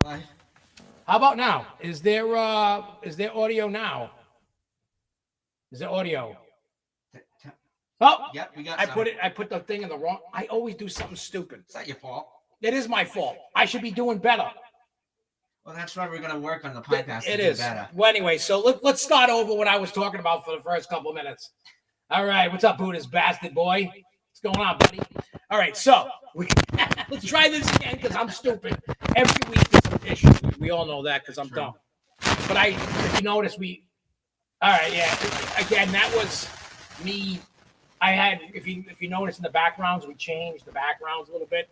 Right. How about now? Is there audio now? Is there audio? Oh, Yep, we got. I put the thing in the wrong. I always do something stupid. It's not your fault. It is my fault. I should be doing better. Well, that's why we're gonna work on the podcast. It to is. Do better. Well, anyway, so let's start over what I was talking about for the first couple of minutes. All right, what's up, Buddha's bastard boy? What's going on, buddy? All right, so let's try this again because I'm stupid. Every week there's some issues. We all know that because I'm dumb. But if you notice, all right, yeah. Again, that was me. I had, if you notice in the backgrounds, we changed the backgrounds a little bit,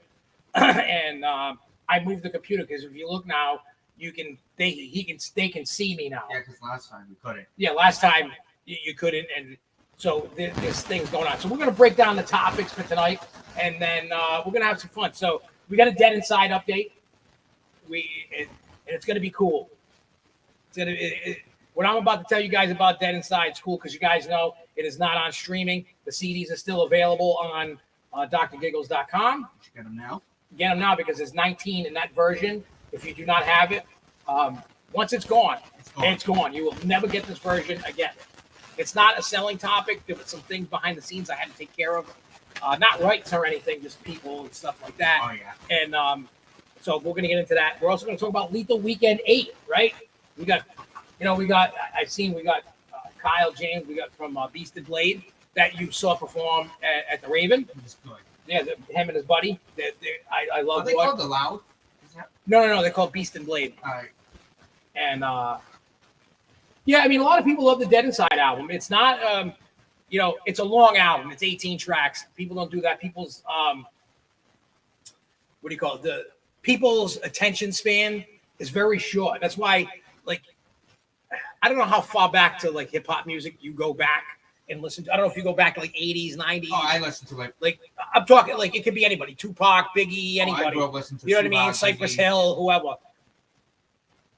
and I moved the computer because if you look now, they can see me now. Yeah, because last time we couldn't. Yeah, last time you couldn't, and so there's things going on. So we're gonna break down the topics for tonight, and then we're gonna have some fun. So we got a Dead Inside update. And it's gonna be cool. What I'm about to tell you guys about Dead Inside is cool because you guys know it is not on streaming. The CDs are still available on drgiggles.com. You should get them now. Get them now because there's 19 in that version. If you do not have it, once it's gone. It's gone. You will never get this version again. It's not a selling topic. There were some things behind the scenes I had to take care of. Not rights or anything, just people and stuff like that. Oh, yeah. And so we're going to get into that. We're also going to talk about Leathal Weekend 8, right? We got Kyle James, we got from Beast and Blade that you saw perform at the Raven. It's good. Yeah, him and his buddy. I love. Are they called The Loud? No. They're called Beast and Blade. All right. And yeah, I mean, a lot of people love the Dead Inside album. It's not, it's a long album. It's 18 tracks. People don't do that. People's what do you call it? The people's attention span is very short. That's why, like, I don't know how far back to like hip hop music you go back and listen to. I don't know if you go back to like 80s, 90s. Oh, I listen to it. Like I'm talking like it could be anybody. Tupac, Biggie, anybody. I grew up listening to you know what I mean? Tupac, Cypress Biggie. Hill, whoever.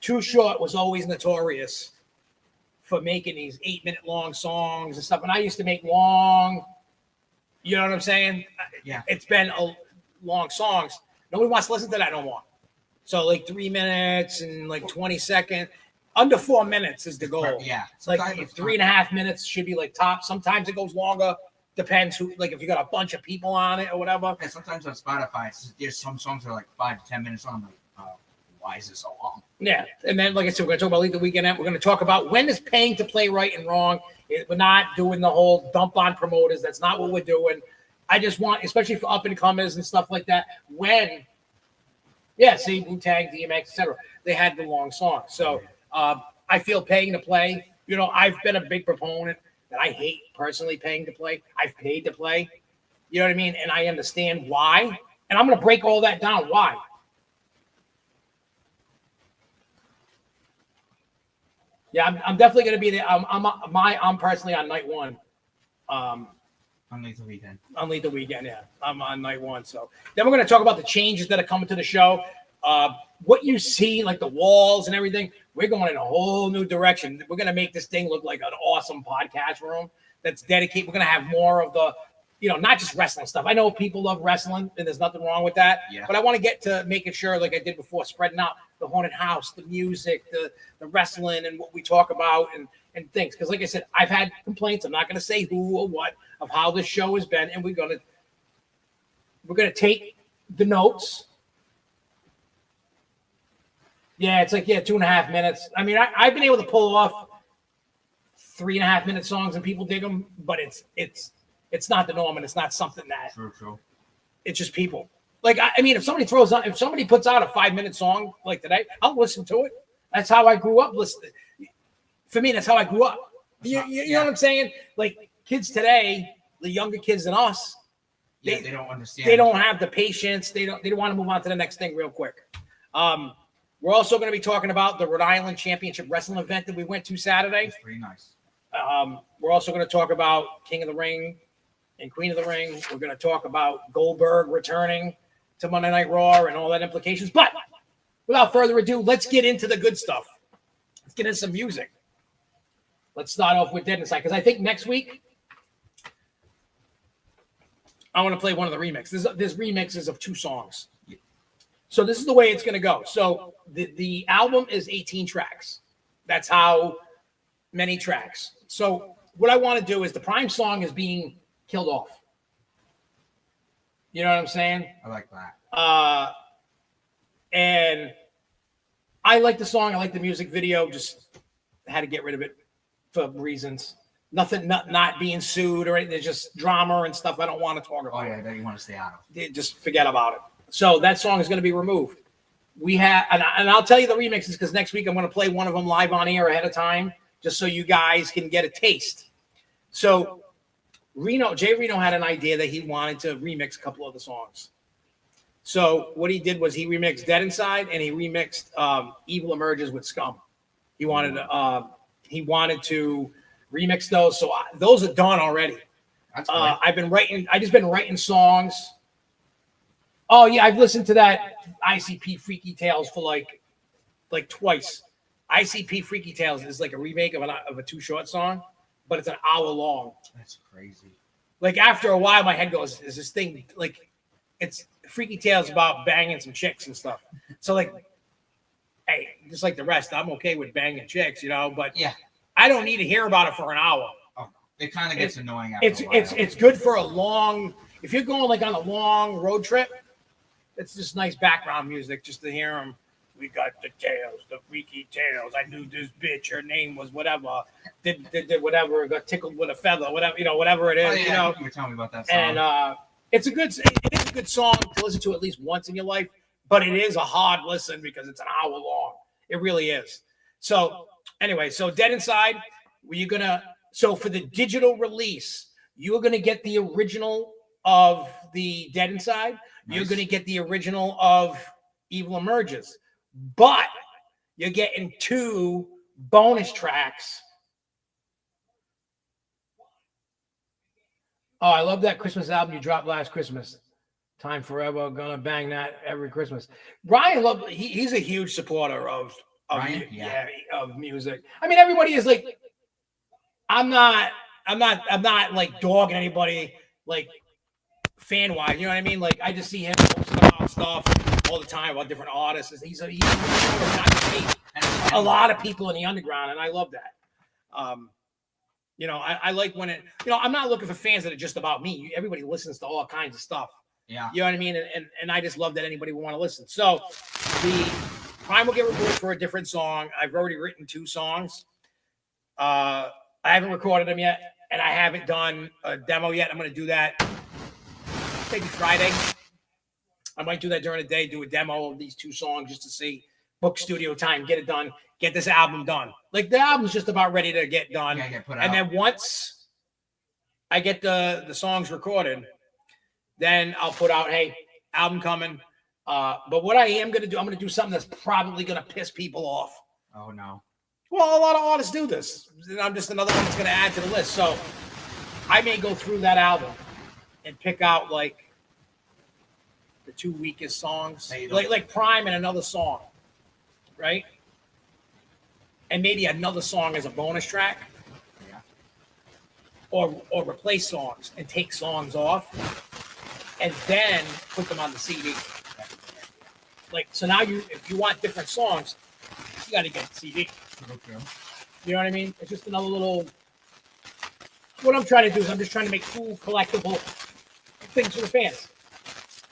Too Short was always notorious for making these 8-minute long songs and stuff. And I used to make long, you know what I'm saying? Yeah. It's been long songs. Nobody wants to listen to that no more. So like 3 minutes and like 20 seconds. Under 4 minutes is the goal. Yeah. It's like 3.5 minutes should be like top. Sometimes it goes longer. Depends who, like if you got a bunch of people on it or whatever. Yeah, sometimes on Spotify, there's some songs that are like 5 to 10 minutes long. I'm like, why is it so long? Yeah. And then, like I said, we're going to talk about Leathal Weekend. We're going to talk about when is paying to play right and wrong. We're not doing the whole dump on promoters. That's not what we're doing. I just want, especially for up and comers and stuff like that, when, see, Wu-Tang, DMX, etc. They had the long songs. So I feel paying to play. You know, I've been a big proponent that I hate personally paying to play. I've paid to play. You know what I mean? And I understand why. And I'm going to break all that down. Why? Yeah, I'm definitely going to be there. I'm personally on night one. On Leathal Weekend. On Leathal Weekend, yeah. I'm on night one. So then we're going to talk about the changes that are coming to the show. What you see, like the walls and everything, we're going in a whole new direction. We're going to make this thing look like an awesome podcast room that's dedicated. We're going to have more of the, not just wrestling stuff. I know people love wrestling, and there's nothing wrong with that. Yeah. But I want to get to making sure, like I did before, spreading out the haunted house, the music, the wrestling, and what we talk about and things. Because, like I said, I've had complaints. I'm not going to say who or what of how this show has been, and we're going to take the notes. Yeah, it's like 2.5 minutes. I mean, I've been able to pull off 3.5 minute songs and people dig them, but it's not the norm, and it's not something that. True. It's just people. Like I mean, if somebody puts out a 5-minute song like today, I'll listen to it. That's how I grew up listening. For me, that's how I grew up. You know what I'm saying? Like kids today, the younger kids than us, they don't understand. They don't have the patience. They don't want to move on to the next thing real quick. We're also going to be talking about the Rhode Island Championship Wrestling event that we went to Saturday. It's pretty nice. We're also going to talk about King of the Ring and Queen of the Ring. We're going to talk about Goldberg returning to Monday Night Raw and all that implications. But without further ado, let's get into the good stuff. Let's get into some music. Let's start off with Dead Inside, because I think next week I want to play one of the remixes. There's remixes of 2 songs. So this is the way it's going to go. So the album is 18 tracks. That's how many tracks. So what I want to do is the Prime song is being killed off. You know what I'm saying? I like that. And I like the song. I like the music video. Just had to get rid of it for reasons. Nothing, not being sued or anything. There's just drama and stuff I don't want to talk about. Oh, yeah, that you want to stay out of. Just forget about it. So that song is going to be removed. We have, and I'll tell you the remixes because next week I'm going to play one of them live on air ahead of time, just so you guys can get a taste. So Jay Reno had an idea that he wanted to remix a couple of the songs. So what he did was he remixed Dead Inside and he remixed Evil Emerges with Scum. He wanted to remix those. So those are done already. That's great. I just been writing songs. Oh yeah, I've listened to that ICP Freaky Tales for like twice. ICP Freaky Tales is like a remake of a Too Short song, but it's an hour long. That's crazy. Like after a while, my head goes, "Is this thing like?" It's Freaky Tales about banging some chicks and stuff. So like, hey, just like the rest, I'm okay with banging chicks, you know. But yeah, I don't need to hear about it for an hour. Oh, it kind of gets annoying after a while. It's good for a long. If you're going like on a long road trip, it's just nice background music just to hear them. We got the tales, the freaky tales. I knew this bitch. Her name was whatever. Did whatever. Got tickled with a feather. Whatever, you know, whatever it is. Oh, yeah, you know, you were telling me about that song. And it is a good song to listen to at least once in your life. But it is a hard listen because it's an hour long. It really is. So anyway, so Dead Inside. So for the digital release, you are gonna get the original of the Dead Inside. Nice. You're gonna get the original of Evil Emerges. But you're getting 2 bonus tracks. Oh, I love that Christmas album you dropped last Christmas. Time Forever, gonna bang that every Christmas. Brian, he's a huge supporter of music. I mean, everybody is like, I'm not like dogging anybody like fan wise. You know what I mean? Like I just see him posting about stuff all the time about different artists. He's a lot of people in the underground, and I love that. You know, I like when I'm not looking for fans that are just about me. Everybody listens to all kinds of stuff. Yeah. You know what I mean? And I just love that anybody would want to listen. So the Prime will get recorded for a different song. I've already written 2 songs. I haven't recorded them yet, and I haven't done a demo yet. I'm going to do that maybe Friday. I might do that during the day, do a demo of these 2 songs just to see, book studio time, get it done, get this album done. Like the album's just about ready to get done. Yeah, get put and out. Then once I get the songs recorded, then I'll put out, hey, album coming. But what I am going to do, I'm going to do something that's probably going to piss people off. Oh, no. Well, a lot of artists do this. And I'm just another one that's going to add to the list. So I may go through that album and pick out like the 2 weakest songs, like Prime and another song, right? And maybe another song as a bonus track. Yeah. Or replace songs and take songs off and then put them on the CD. Like, so now if you want different songs, you got to get the CD. Okay. You know what I mean? It's just another little. What I'm trying to do is I'm just trying to make cool, collectible things for the fans.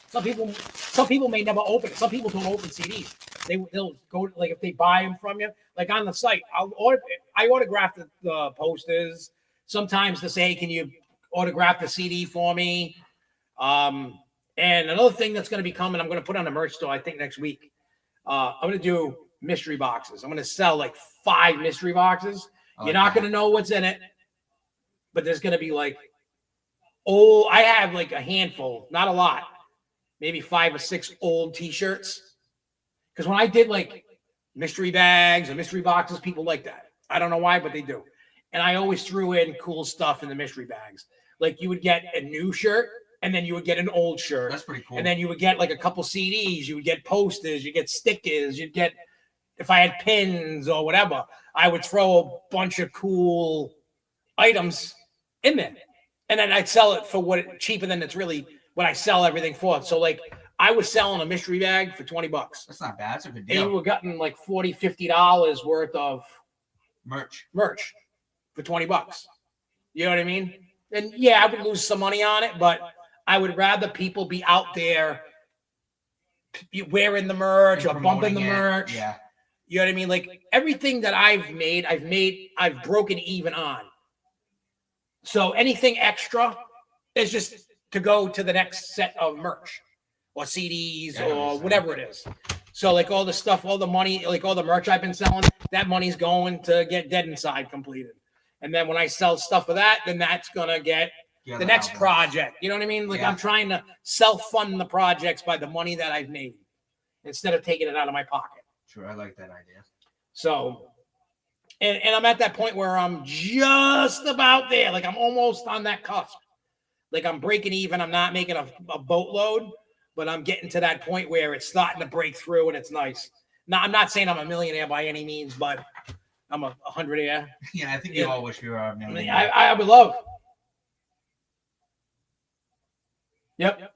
Some people may never open it. Some people don't open CDs. They'll go, like, if they buy them from you, like on the site, I autograph the posters. Sometimes they say, hey, can you autograph the CD for me? And another thing that's going to be coming, I'm going to put on the merch store, I think next week. I'm going to do mystery boxes. I'm going to sell like 5 mystery boxes. You're not going to know what's in it, but there's going to be like, I have like a handful, not a lot, maybe 5 or 6 old t-shirts. Because when I did like mystery bags or mystery boxes, people like that. I don't know why, but they do. And I always threw in cool stuff in the mystery bags. Like you would get a new shirt and then you would get an old shirt. That's pretty cool. And then you would get like a couple CDs. You would get posters. You get stickers. You'd get, if I had pins or whatever, I would throw a bunch of cool items in there. And then I'd sell it for cheaper than it's really what I sell everything for. So like I was selling a mystery bag for $20. That's not bad. That's a good And deal. you were getting like $40, $50 worth of Merch for $20. You know what I mean? And yeah, I would lose some money on it, but I would rather people be out there wearing the merch or bumping the merch. Yeah. You know what I mean? Like everything that I've broken even on. So anything extra is just to go to the next set of merch or CDs or whatever it is. So like all the stuff, all the money, like all the merch I've been selling, that money's going to get Dead Inside completed. And then when I sell stuff for that, then that's going to get the next project. You know what I mean? Like I'm trying to self-fund the projects by the money that I've made instead of taking it out of my pocket. Sure, I like that idea. So, and I'm at that point where I'm just about there. Like I'm almost on that cusp. Like I'm breaking even. I'm not making a boatload, but I'm getting to that point where it's starting to break through and it's nice. Now, I'm not saying I'm a millionaire by any means, but I'm a hundredaire. Yeah, I think you all wish we were a millionaire. I would love. Yep.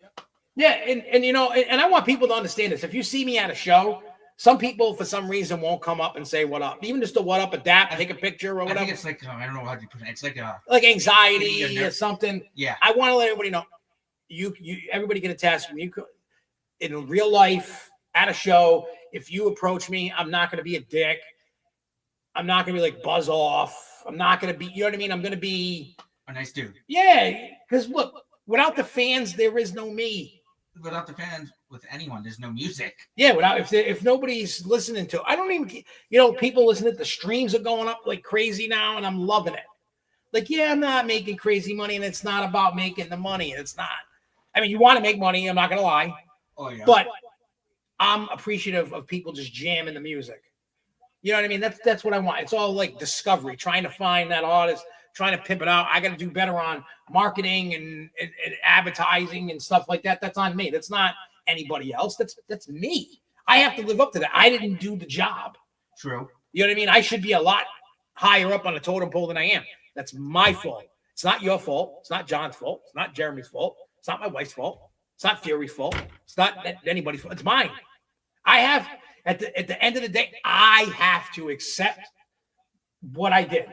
Yeah, and you know, and I want people to understand this. If you see me at a show, some people for some reason won't come up and say what up, even just a what up, adapt, take a picture or whatever. I think it's like I don't know how to put it. It's like anxiety or something. Yeah. I want to let everybody know. You everybody can attest when you in real life at a show. If you approach me, I'm not going to be a dick. I'm not going to be like buzz off. I'm not going to be. You know what I mean? I'm going to be a nice dude. Yeah, because look, without the fans, there is no me. Without the fans, with anyone, there's no music. Yeah, without if nobody's listening to, I don't even, you know, people listening. The streams are going up like crazy now, and I'm loving it. Like, yeah, I'm not making crazy money, and it's not about making the money. It's not. I mean, you want to make money. I'm not gonna lie. Oh yeah. But I'm appreciative of people just jamming the music. You know what I mean? That's what I want. It's all like discovery, trying to find that artist, trying to pimp it out. I got to do better on marketing and advertising and stuff like that. That's on me. That's not anybody else. That's me. I have to live up to that. I didn't do the job. True. You know what I mean? I should be a lot higher up on the totem pole than I am. That's my fault. It's not your fault. It's not John's fault. It's not Jeremy's fault. It's not my wife's fault. It's not Fury's fault. It's not anybody's fault. It's mine. I have, at the end of the day, I have to accept what I did.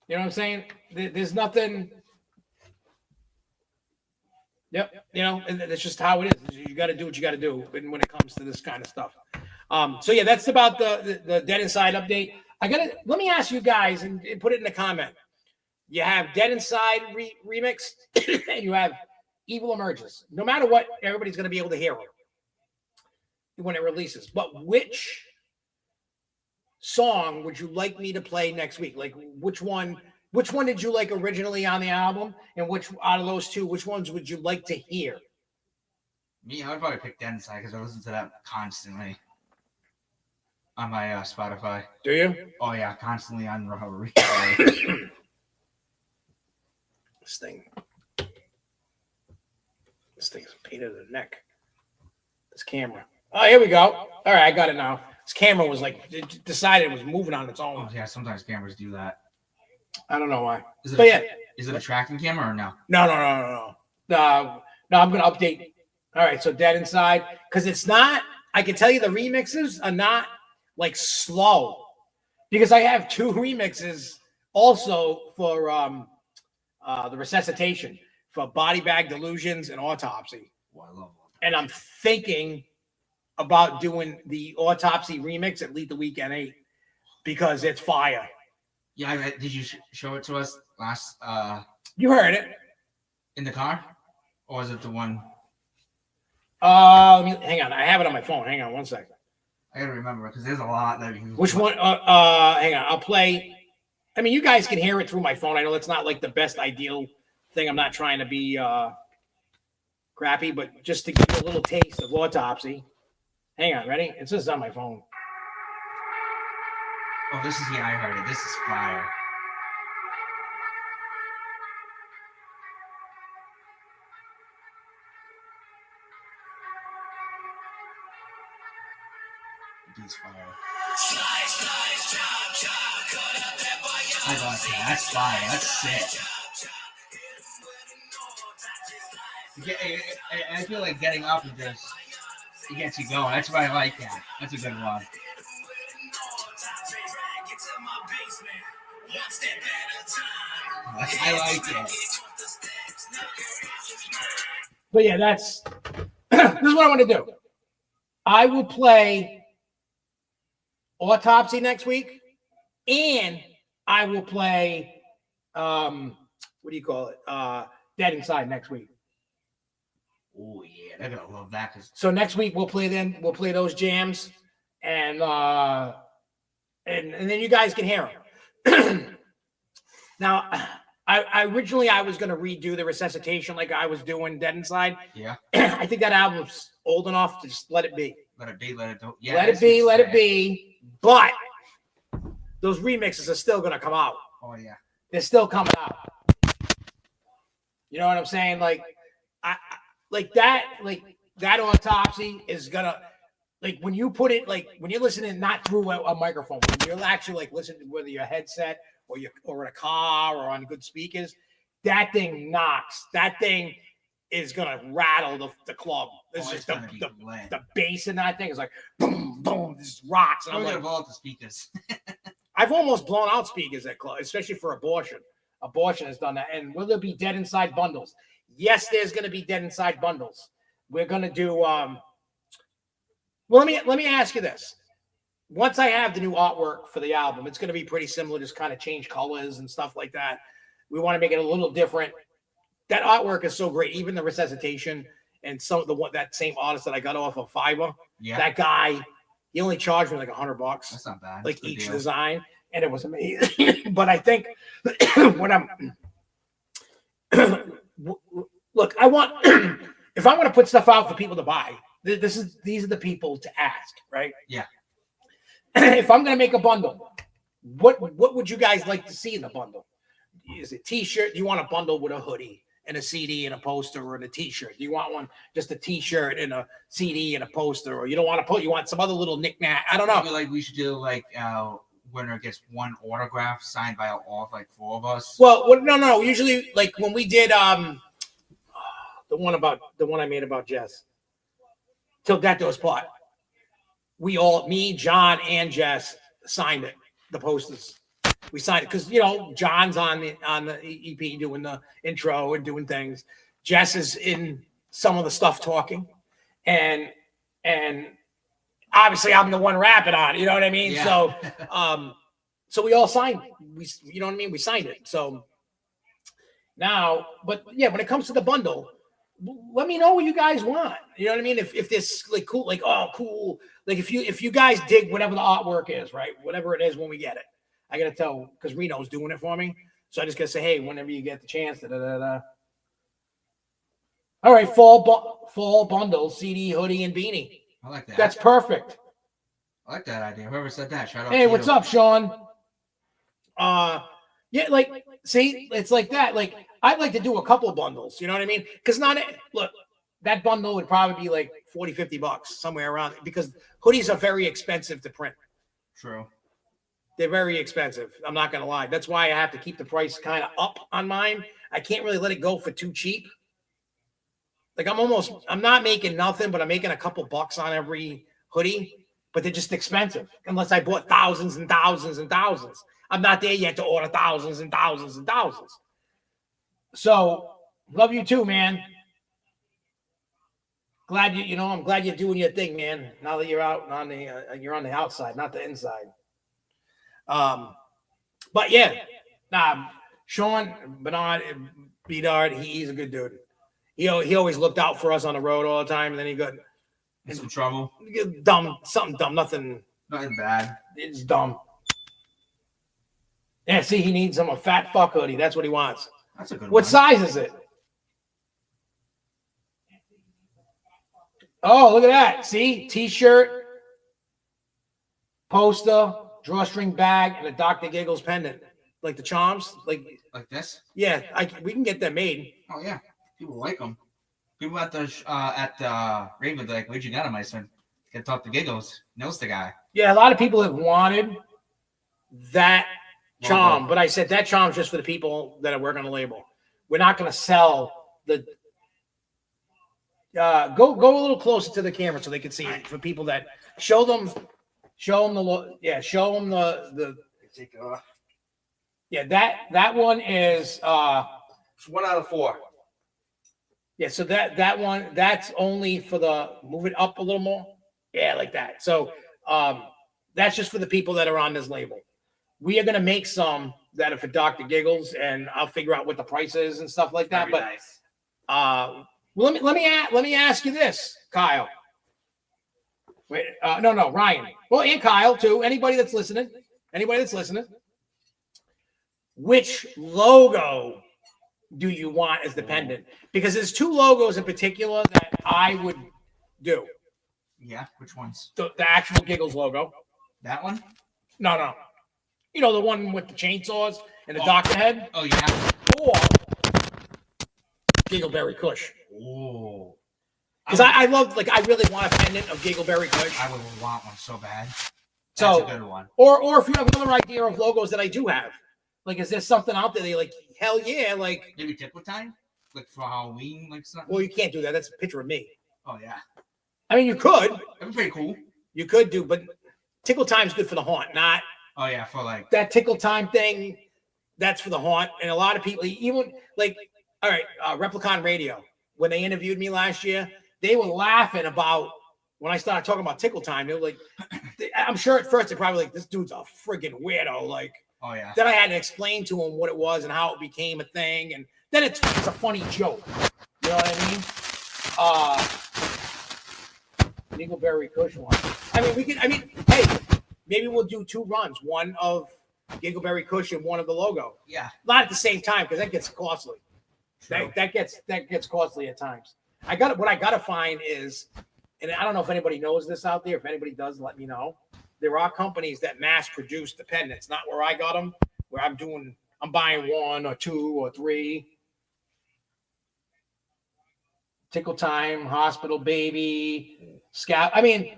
You know what I'm saying? There's nothing. Yep. You know, that's just how it is. You got to do what you got to do when it comes to this kind of stuff. So yeah, that's about the Dead Inside update. Let me ask you guys and put it in the comment. You have Dead Inside remix and you have Evil Emerges. No matter what, everybody's going to be able to hear them when it releases. But which song would you like me to play next week? Like which one did you like originally on the album? And which out of those two, which ones would you like to hear? Me, I would probably pick Dead Inside because I listen to that constantly on my Spotify. Do you? Oh yeah, constantly on RICW. This thing's a pain in the neck. This camera. Oh, here we go. All right, I got it now. This camera was like, it decided it was moving on its own. Oh yeah, sometimes cameras do that. I don't know why. Is it a tracking camera or no? No, I'm going to update. All right, so Dead Inside. Because it's not, I can tell you the remixes are not like slow. Because I have two remixes also for the Resuscitation, for Body Bag Delusions and Autopsy. Oh, I love Autopsy. And I'm thinking about doing the Autopsy remix at Leathal WEEKEND 8 because it's fire. Yeah, did you show it to us last? You heard it in the car, or was it the one? Hang on, I have it on my phone. Hang on, 1 second. I gotta remember because there's a lot that you. Which one? Hang on, I'll play. I mean, you guys can hear it through my phone. I know it's not like the best ideal thing. I'm not trying to be crappy, but just to give you a little taste of Autopsy. Hang on, ready? It's just on my phone. Oh, this is I heard it. This is fire. It's fire. I like that. That's fire. That's sick. I feel like getting up and just it gets you going. That's why I like that. That's a good one. I like it. But yeah, that's this is what I want to do. I will play Autopsy next week, and I will play what do you call it? Dead Inside next week. Oh yeah, they're gonna love that. So next week we'll play those jams, and then you guys can hear them. Now, I originally was going to redo the Resuscitation like I was doing Dead Inside. Yeah. I think that album's old enough to just let it be. Let it be. Let it do. Yeah. Let it be. But those remixes are still going to come out. Oh yeah. They're still coming out. You know what I'm saying? Like that Autopsy is gonna, like, when you put it, like when you're listening not through a microphone, when you're actually like listening whether your headset or in a car or on good speakers, that thing knocks. That thing is gonna rattle the club. This is just the bass in that thing is like boom, boom, this rocks. And I'm like, gonna blow out the speakers. I've almost blown out speakers at club, especially for Abortion. Abortion has done that. And will there be Dead Inside bundles? Yes, there's gonna be Dead Inside bundles. We're gonna do well, let me ask you this. Once I have the new artwork for the album, it's going to be pretty similar, just kind of change colors and stuff like that. We want to make it a little different. That artwork is so great. Even the Resuscitation and some of that same artist that I got off of Fiverr. Yeah. That guy, he only charged me like $100. That's not bad. Like each design, and it was amazing. But I think when look, I want if I want to put stuff out for people to buy, these are the people to ask, right? Yeah. If I'm going to make a bundle, what would you guys like to see in the bundle? Is it T-shirt? Do you want a bundle with a hoodie and a CD and a poster, and a T-shirt? Do you want one just a T-shirt and a CD and a poster, or you don't want to you want some other little knick-knack? I don't know. I feel like we should do like winner gets one autograph signed by all like four of us. Well, no. Usually, like when we did the one I made about Jess, Till Death Do Us Part. We all, me, John, and Jess, signed it. The posters, we signed it because John's on the EP doing the intro and doing things. Jess is in some of the stuff talking, and obviously I'm the one rapping on it. You know what I mean? Yeah. So we all signed. You know what I mean? We signed it. So now, but yeah, when it comes to the bundle, let me know what you guys want. You know what I mean? If this like cool, like cool, like if you guys dig whatever the artwork is, right? Whatever it is when we get it, I gotta tell because Reno's doing it for me. So I just gotta say, hey, whenever you get the chance, All right, fall bundle, CD, hoodie, and beanie. I like that. That's perfect. I like that idea. Whoever said that, shout out. Hey, what's up, Sean? Yeah, like, see, it's like that. Like, I'd like to do a couple bundles, you know what I mean? Because look, that bundle would probably be like $40-$50 somewhere around it, because hoodies are very expensive to print. True. They're very expensive. I'm not going to lie. That's why I have to keep the price kind of up on mine. I can't really let it go for too cheap. Like, I'm not making nothing, but I'm making a couple bucks on every hoodie, but they're just expensive unless I bought thousands and thousands and thousands. I'm not there yet to order thousands and thousands and thousands. So, love you too, man. Glad I'm glad you're doing your thing, man. Now that you're out on you're on the outside, not the inside. But yeah, Sean Bernard, Bedard, he's a good dude. He always looked out for us on the road all the time, and then he got in some trouble. Something dumb, nothing bad. It's dumb. Yeah, see, he needs a fat fuck hoodie. That's what he wants. That's a good one. What size is it? Oh, look at that. See? T-shirt, poster, drawstring bag, and a Dr. Giggles pendant. Like the charms. Like this? Yeah, we can get them made. Oh, yeah. People like them. People at the Raven, they're like, where'd you get him? I said, get talk to Giggles. Knows the guy. Yeah, a lot of people have wanted that charm, but I said that charm's just for the people that work on the label. We're not going to sell Go a little closer to the camera so they can see it. For people that show them the that one is It's 1 out of 4. Yeah, so that one, that's only for the move it up a little more. Yeah, like that. So that's just for the people that are on this label. We are gonna make some that are for Dr. Giggles, and I'll figure out what the price is and stuff like that. Very but nice. well, let me ask you this, Kyle. Wait, no, Ryan. Well, and Kyle too. Anybody that's listening. Which logo do you want as dependent? Because there's 2 logos in particular that I would do. Yeah, which ones? The actual Giggles logo. That one? No. You know, the one with the chainsaws and the doctor head? Oh, yeah. Or Giggleberry Kush. Oh. Because I love, like, I really want a pendant of Giggleberry Kush. I would want one so bad. That's a good one. Or if you have another idea of logos that I do have. Like, is there something out there that you're like, hell yeah, like... Maybe Tickle Time? Like, for Halloween, like something? Well, you can't do that. That's a picture of me. Oh, yeah. I mean, you could. That'd be pretty cool. You could do, but Tickle Time's good for the haunt, not... Oh, yeah, for like... That Tickle Time thing, that's for the haunt. And a lot of people, even, like, all right, Replicon Radio, when they interviewed me last year, they were laughing about... When I started talking about Tickle Time, they were like... I'm sure at first they're probably like, this dude's a friggin' weirdo, like... Oh, yeah. Then I had to explain to him what it was and how it became a thing. And then it's a funny joke. You know what I mean? Giggleberry Kush one. Hey, maybe we'll do 2 runs. One of Giggleberry Kush and one of the logo. Yeah. Not at the same time, because that gets costly. That gets costly at times. What I gotta find is, and I don't know if anybody knows this out there. If anybody does, let me know. There are companies that mass produce the pendants, not where I got them, where I'm buying 1 or 2 or 3. Tickle Time, Hospital Baby, Scalp. I mean,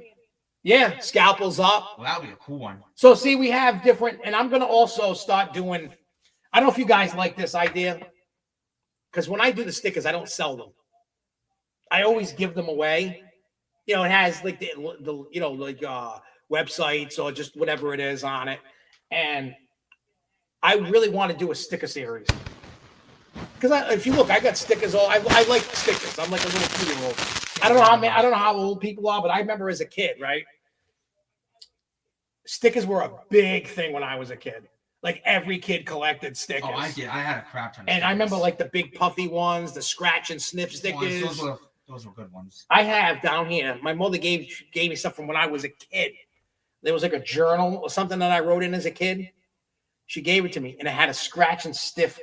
yeah, Scalpel's up. Well, that would be a cool one. So see, we have different, and I'm going to also start doing, I don't know if you guys like this idea, because when I do the stickers, I don't sell them. I always give them away. You know, it has like the you know, like websites or just whatever it is on it. And I really want to do a sticker series. Because if you look, I got stickers I like stickers. I'm like a little 2-year-old. I don't know how old people are, but I remember as a kid, right? Stickers were a big thing when I was a kid. Like every kid collected stickers. Oh, I did. I had a crap ton of stickers. I remember like the big puffy ones, the scratch and sniff stickers. Those were good ones. I have down here. My mother gave me stuff from when I was a kid. There was like a journal or something that I wrote in as a kid. She gave it to me, and it had a scratch and stiff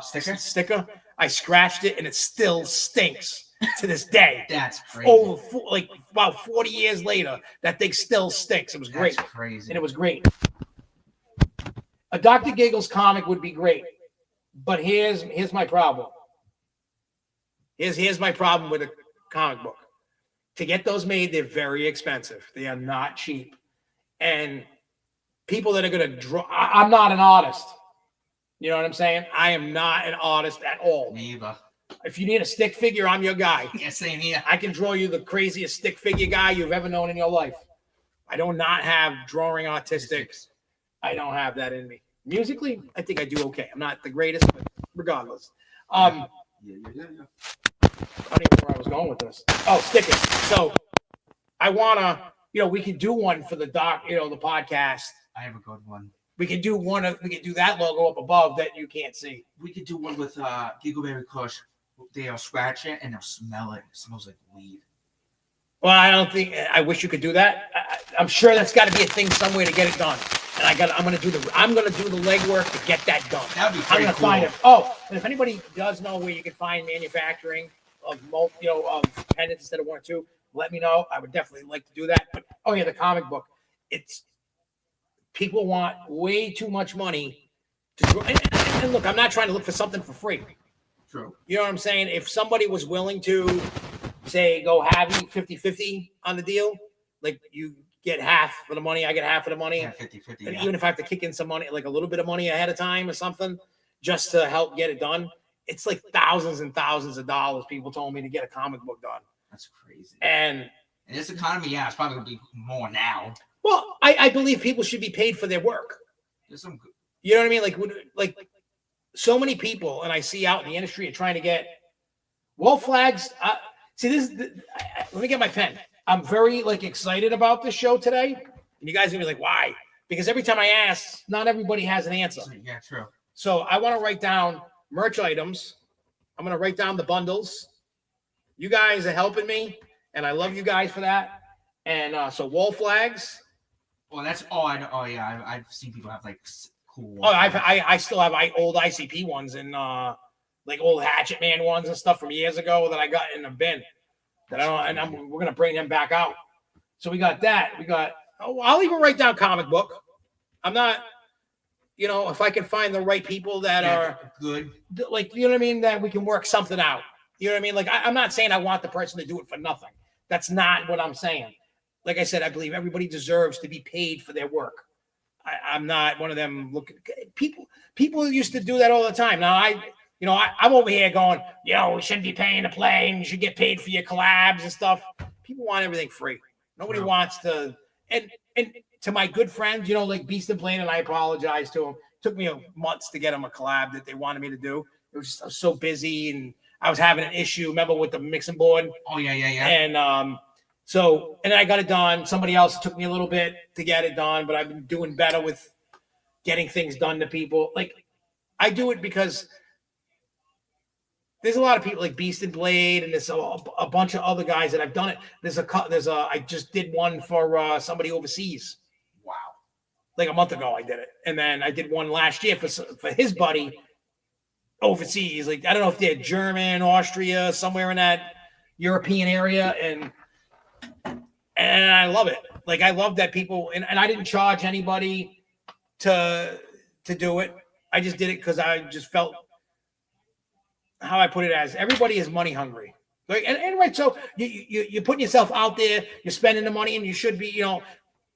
sticker. I scratched it, and it still stinks to this day. That's crazy. Like about 40 years later, that thing still stinks. It was great. That's crazy. And it was great. A Dr. Giggles comic would be great, but here's my problem. Here's my problem with a comic book. To get those made, they're very expensive. They are not cheap. And people that are going to draw... I'm not an artist. You know what I'm saying? I am not an artist at all. Me either. If you need a stick figure, I'm your guy. Yeah, same here. I can draw you the craziest stick figure guy you've ever known in your life. I do not have drawing artistics. I don't have that in me. Musically, I think I do okay. I'm not the greatest, but regardless. Yeah. I don't even know where I was going with this. Oh, stickers. So I want to, we could do one for the the podcast. I have a good one. We could do that logo up above that you can't see. We could do one with Giggleberry Kush. They'll scratch it and they'll smell it. It smells like weed. Well, I wish you could do that. I'm sure that's got to be a thing somewhere to get it done. And I'm gonna do the legwork to get that done. That'd be pretty cool. Find it. Oh, and if anybody does know where you can find manufacturing of of pendants instead of 1 or 2, let me know. I would definitely like to do that. But the comic book. People want way too much money to draw. And look, I'm not trying to look for something for free. True. You know what I'm saying? If somebody was willing to say go have you 50-50 on the deal, like you get half of the money, I get half of the money. Yeah, 50-50. And even if I have to kick in some money, like a little bit of money ahead of time or something, just to help get it done, it's like thousands and thousands of dollars. People told me to get a comic book done. That's crazy. And in this economy, yeah, it's probably gonna be more now. Well, I believe people should be paid for their work. There's some good. You know what I mean? Like so many people, and I see out in the industry are trying to get wolf flags. Let me get my pen. I'm very excited about this show today. And you guys are gonna be like, why? Because every time I ask, not everybody has an answer. Yeah, true. So I want to write down merch items. I'm gonna write down the bundles. You guys are helping me, and I love you guys for that. And so wall flags. Well, that's all I know. Oh yeah, I've seen people have cool. I still have old ICP ones and old Hatchet Man ones and stuff from years ago that I got in the bin. That I don't, and we're gonna bring them back out. So we got that. I'll even write down comic book. I'm not, if I can find the right people that are good, you know what I mean, that we can work something out. You know what I mean? I'm not saying I want the person to do it for nothing. That's not what I'm saying. Like I said, I believe everybody deserves to be paid for their work. I'm not one of them people used to do that all the time. Now I'm over here going, we shouldn't be paying to play and you should get paid for your collabs and stuff. People want everything free. Nobody wants to, and to my good friends, like Beast and Blade, and I apologize to them. It took me months to get them a collab that they wanted me to do. I was so busy and I was having an issue, remember, with the mixing board. Oh, yeah. And and then I got it done. Somebody else took me a little bit to get it done, but I've been doing better with getting things done to people. I do it because there's a lot of people like Beast and Blade, and there's a bunch of other guys that I've done it. I just did one for somebody overseas. Wow. Like a month ago I did it. And then I did one last year for his buddy overseas. I don't know if they're German, Austria, somewhere in that European area. And I love it. I love that people, and I didn't charge anybody to do it. I just did it because I just felt, how I put it, as everybody is money hungry. And right, so you're putting yourself out there, you're spending the money, and you should be,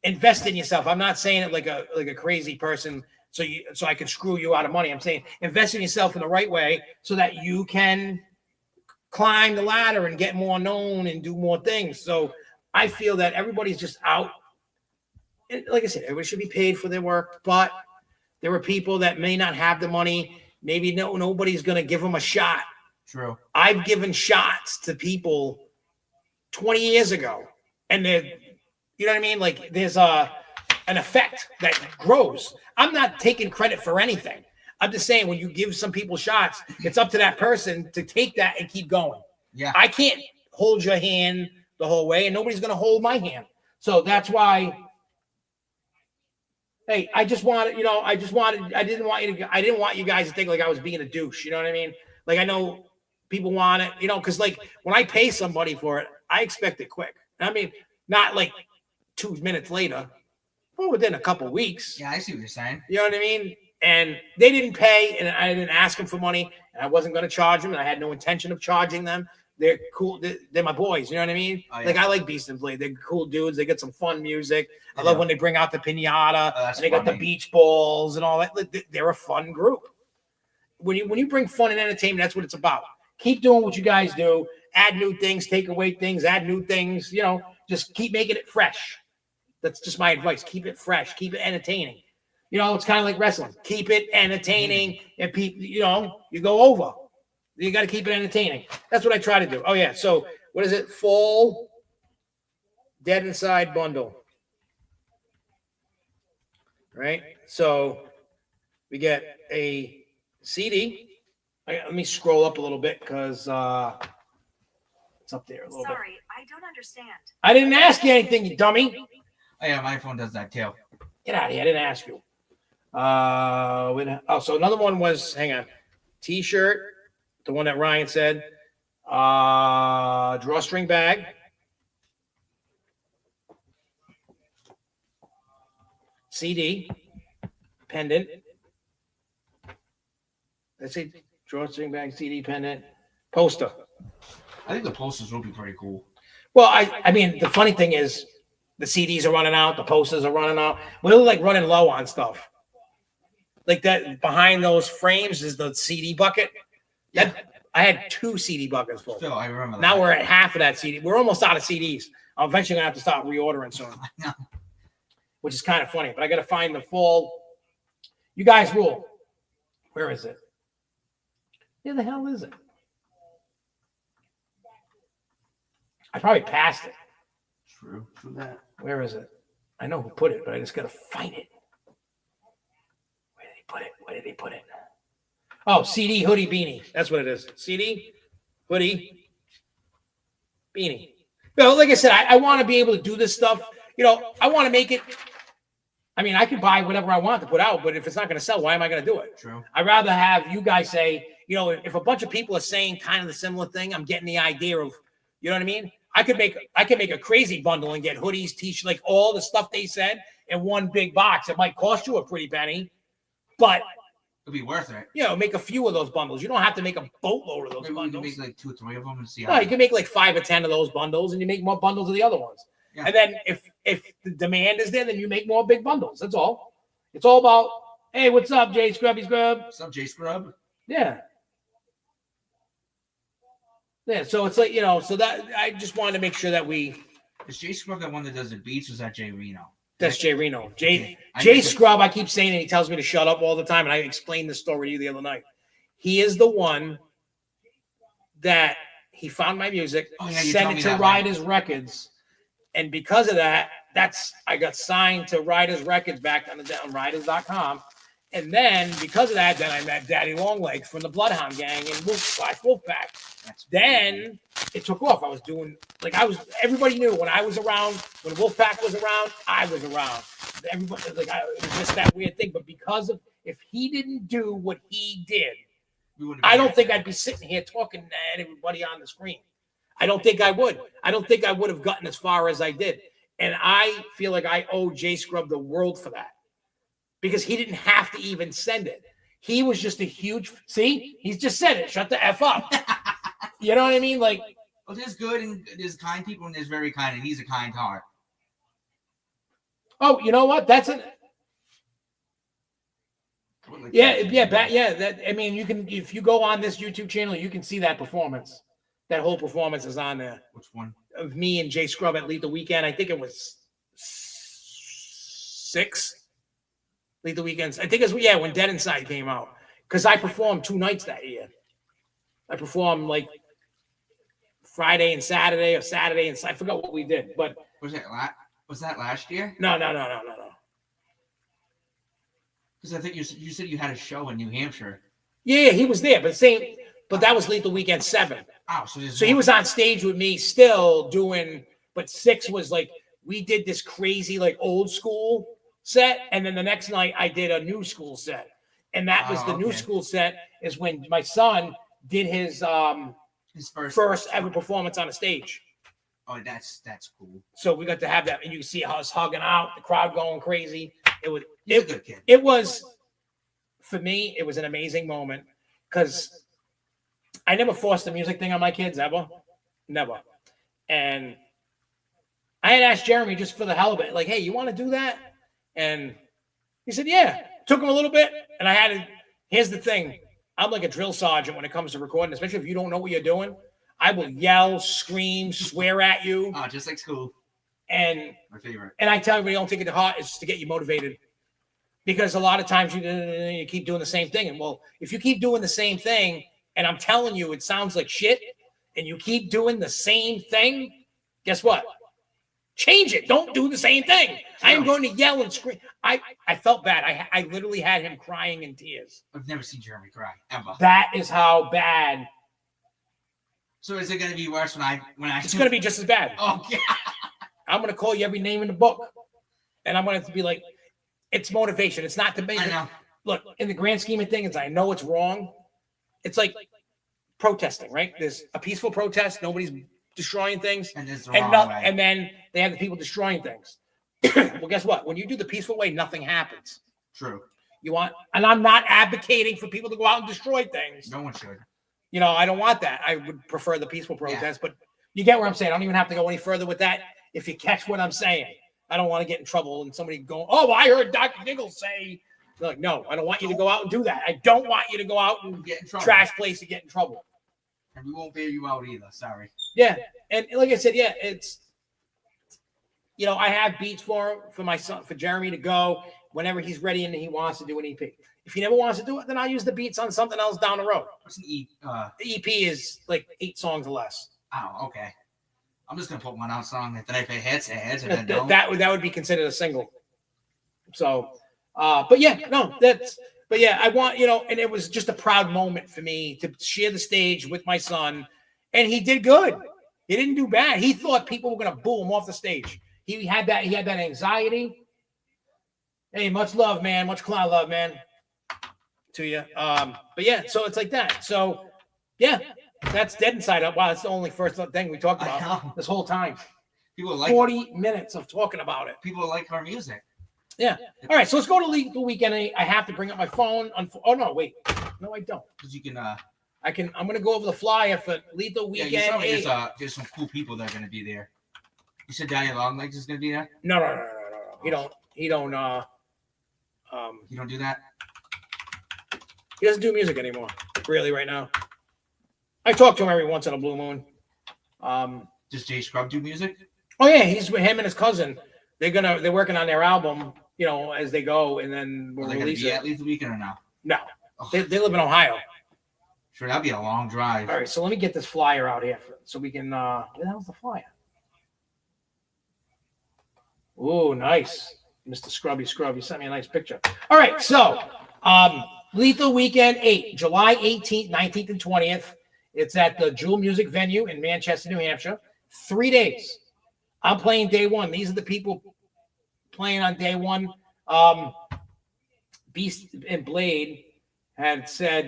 invest in yourself. I'm not saying it like a crazy person so I can screw you out of money. I'm saying invest in yourself in the right way so that you can climb the ladder and get more known and do more things. So I feel that everybody's just out. And like I said, everybody should be paid for their work, but there are people that may not have the money. Maybe nobody's going to give them a shot. True. I've given shots to people 20 years ago, and they're, you know what I mean? There's an effect that grows. I'm not taking credit for anything. I'm just saying, when you give some people shots, it's up to that person to take that and keep going. Yeah. I can't hold your hand the whole way, and nobody's going to hold my hand. So that's why, hey, I didn't want you guys to think like I was being a douche. You know what I mean? I know people want it, because when I pay somebody for it, I expect it quick. I mean, not 2 minutes later, but within a couple weeks. Yeah, I see what you're saying. You know what I mean? And they didn't pay, and I didn't ask them for money, and I wasn't going to charge them, and I had no intention of charging them. They're cool. They're my boys. You know what I mean? Oh, yeah. I like Beast and Blade. They're cool dudes. They get some fun music. I love when they bring out the piñata and they got the beach balls and all that. They're a fun group. When you bring fun and entertainment, that's what it's about. Keep doing what you guys do. Add new things, take away things, add new things. Just keep making it fresh. That's just my advice. Keep it fresh. Keep it entertaining. It's kind of like wrestling. Keep it entertaining, and people, you go over. You got to keep it entertaining. That's what I try to do. Oh, yeah. So what is it? Fall Dead Inside bundle. Right? So we get a CD. Let me scroll up a little bit because it's up there a little bit. Sorry, I don't understand. I didn't ask you anything, you dummy. Oh, yeah, my phone does that too. Get out of here. I didn't ask you. So another one was, hang on, T-shirt. The one that Ryan said, drawstring bag, CD, pendant. Let's see, drawstring bag, CD, pendant, poster. I think the posters will be pretty cool. Well, I mean, the funny thing is, the CDs are running out, the posters are running out. We're running low on stuff. That behind those frames is the CD bucket. Yeah. I had 2 CD buckets full. Phil, I remember that. Now we're at half of that CD. We're almost out of CDs. I'm eventually going to have to start reordering soon. I know. Which is kind of funny. But I got to find the full. You guys rule. Where is it? Where the hell is it? I probably passed it. True that. Where is it? I know who put it, but I just got to find it. Where did he put it? Where did he put it? Oh, CD, hoodie, beanie. That's what it is. CD, hoodie, beanie. Well, like I said, I want to be able to do this stuff. You know, I want to make it. I mean, I can buy whatever I want to put out, but if it's not going to sell, why am I going to do it? True. I'd rather have you guys say, you know, if a bunch of people are saying kind of the similar thing, I'm getting the idea of, you know what I mean? I could make a crazy bundle and get hoodies, t-shirts, like all the stuff they said in one big box. It might cost you a pretty penny, but it'll be worth it. You know, make a few of those bundles. You don't have to make a boatload of those Maybe bundles. You can make like 2 or 3 of them and see. No, you can make like 5 or 10 of those bundles, and you make more bundles of the other ones. Yeah. And then if the demand is there, then you make more big bundles. That's all. It's all about, hey, what's up, Jay Scrubby Scrub? What's up, Jay Scrub? Yeah. Yeah, so it's like, you know, so that I just wanted to make sure that we. Is Jay Scrub that one that does the beats, or is that Jay Reno? That's Jay Reno. Jay Scrub, I keep saying it. He tells me to shut up all the time, and I explained this story to you the other night. He is the one that he found my music, sent it to Riders Records, and because of that, I got signed to Riders Records back on Riders.com. And then because of that, then I met Daddy Longlegs from the Bloodhound Gang and Wolfpack. Then it took off. I was doing everybody knew when I was around, when Wolfpack was around, I was around. Everybody it was just that weird thing. But because of if he didn't do what he did, I don't think I'd be sitting here talking to everybody on the screen. I don't think I would. I don't think I would have gotten as far as I did. And I feel like I owe Jay Scrub the world for that. Because he didn't have to even send it. He was just a huge. See, he's just said it. Shut the F up. You know what I mean? Like, well, there's good and there's kind people and there's very kind, and he's a kind heart. Oh, you know what? That's it. That I mean, you can if you go on this YouTube channel, you can see that performance. That whole performance is on there. Which one? Of me and Jay Scrub at Leathal WEEKEND. I think it was 6. Leathal Weekends. I think it's when Dead Inside came out. Because I performed 2 nights that year. I performed like Friday and Saturday or Saturday and I forgot what we did. But was that last year? No. Because I think you said you had a show in New Hampshire. Yeah, he was there, but that was Leathal Weekend 7. Oh, so he was on stage with me still doing, but 6 was like we did this crazy like old school set, and then the next night I did a new school set, and that was the new school set is when my son did his first ever performance on a stage. Oh, that's cool. So we got to have that, and you see us hugging out, the crowd going crazy. He's a good kid. It was for me. It was an amazing moment because I never forced the music thing on my kids ever, never, and I had asked Jeremy just for the hell of it, like, hey, you want to do that? And he said, yeah. Took him a little bit. And here's the thing. I'm like a drill sergeant when it comes to recording, especially if you don't know what you're doing. I will yell, scream, swear at you. Oh, just like school. And my favorite. And I tell everybody, don't take it to heart. It's just to get you motivated. Because a lot of times you keep doing the same thing. And well, if you keep doing the same thing, and I'm telling you, it sounds like shit, and you keep doing the same thing, guess what? Change it. Don't do the same thing. I am going to yell and scream. I felt bad. I literally had him crying in tears. I've never seen Jeremy cry ever. That is how bad. So is it going to be worse when I? It's going to be just as bad. Oh yeah. I'm going to call you every name in the book, and I'm going to be like, it's motivation. It's not to make. I know. Look, in the grand scheme of things, I know it's wrong. It's like protesting, right? There's a peaceful protest. Nobody's destroying things, and then they have the people destroying things. Well, guess what? When you do the peaceful way, nothing happens. True. And I'm not advocating for people to go out and destroy things. No one should. You know, I don't want that. I would prefer the peaceful protest, but you get what I'm saying. I don't even have to go any further with that. If you catch what I'm saying, I don't want to get in trouble and somebody going, oh, I heard Dr. Giggles say They're like, no, I don't want you to go out and do that. I don't want you to go out and get in trouble. Trash place and get in trouble. And we won't bail you out either. Sorry. Yeah, and like I said, yeah, it's I have beats for my son, for Jeremy to go whenever he's ready and he wants to do an EP. If he never wants to do it, then I'll use the beats on something else down the road. What's an EP? The EP is like 8 songs or less. Oh, okay. I'm just gonna put one out song that if it hits, it hits. If it don't, that would be considered a single. So, but yeah, no, but yeah, I want and it was just a proud moment for me to share the stage with my son, and he did good. He didn't do bad. He thought people were gonna boo him off the stage. He had that anxiety. Hey, much love, man. Much clown love, man, to you. But yeah, so it's like that. So yeah, that's Dead Inside Up. Wow, that's the only first thing we talked about this whole time. People like 40 minutes of talking about it. People like our music. Yeah. All right, so let's go to Leathal Weekend. I have to bring up my phone. Oh no, wait. No, I don't. Because you can. I'm gonna go over the flyer for Leathal Weekend. Yeah, there's some cool people that are gonna be there. You said Daddy Longlegs is gonna be there? No. He don't. You don't do that? He doesn't do music anymore, really, right now. I talk to him every once in a blue moon. Does Jay Scrub do music? Oh yeah, he's with him and his cousin. They're working on their album, as they go, and then we'll release it. At Leathal Weekend or no? No, they live in Ohio. Sure, that'd be a long drive. All right, so let me get this flyer out here so we can. Where the hell's the flyer? Oh, nice. Mr. Scrubby Scrub. You sent me a nice picture. All right, so Leathal Weekend 8, July 18th, 19th, and 20th. It's at the Jewel Music Venue in Manchester, New Hampshire. 3 days. I'm playing day one. These are the people playing on day one. Beast and Blade had said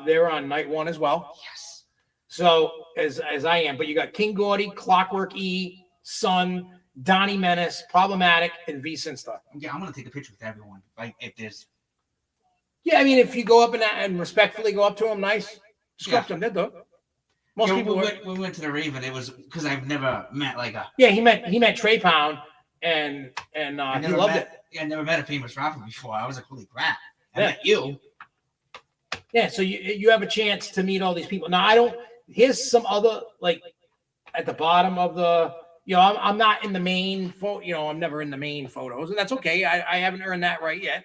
they're on night one as well. Yes. So as I am, but you got King Gordy, Clockwork E, Sun, Donnie Menace, Problematic, and V Sinsta. Yeah, I'm gonna take a picture with everyone. Like if there's. Yeah, I mean, if you go up and respectfully go up to them, nice. Just go up to them, they'll do it. Most people we went to the Raven. It was because I've never met like a. Yeah, he met Trey Pound and he loved it. Yeah, I never met a famous rapper before. I was like, holy crap! I met you. Yeah, so you have a chance to meet all these people. Now I don't. Here's some other like at the bottom of the. I'm not in the main photo. I'm never in the main photos, and that's okay. I haven't earned that right yet.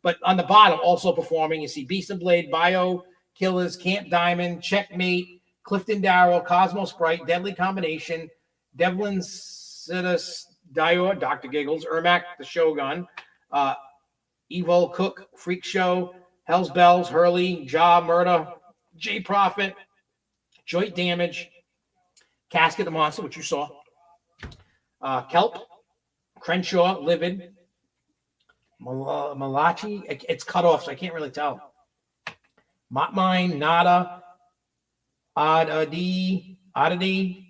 But on the bottom, also performing, you see Beast and Blade, Bio Killers, Camp Diamond, Checkmate, Clifton Darrell, Cosmo Sprite, Deadly Combination, Devlin Sidus, Dior, Dr. Giggles, Ermac, the Shogun, Evil Cook, Freak Show, Hell's Bells, Hurley, Ja, Murder, J Prophet, Joint Damage, Casket the Monster, which you saw, Kelp, Crenshaw, Livid, Malachi, it's cut off, so I can't really tell. Mine, Nada, Oddity,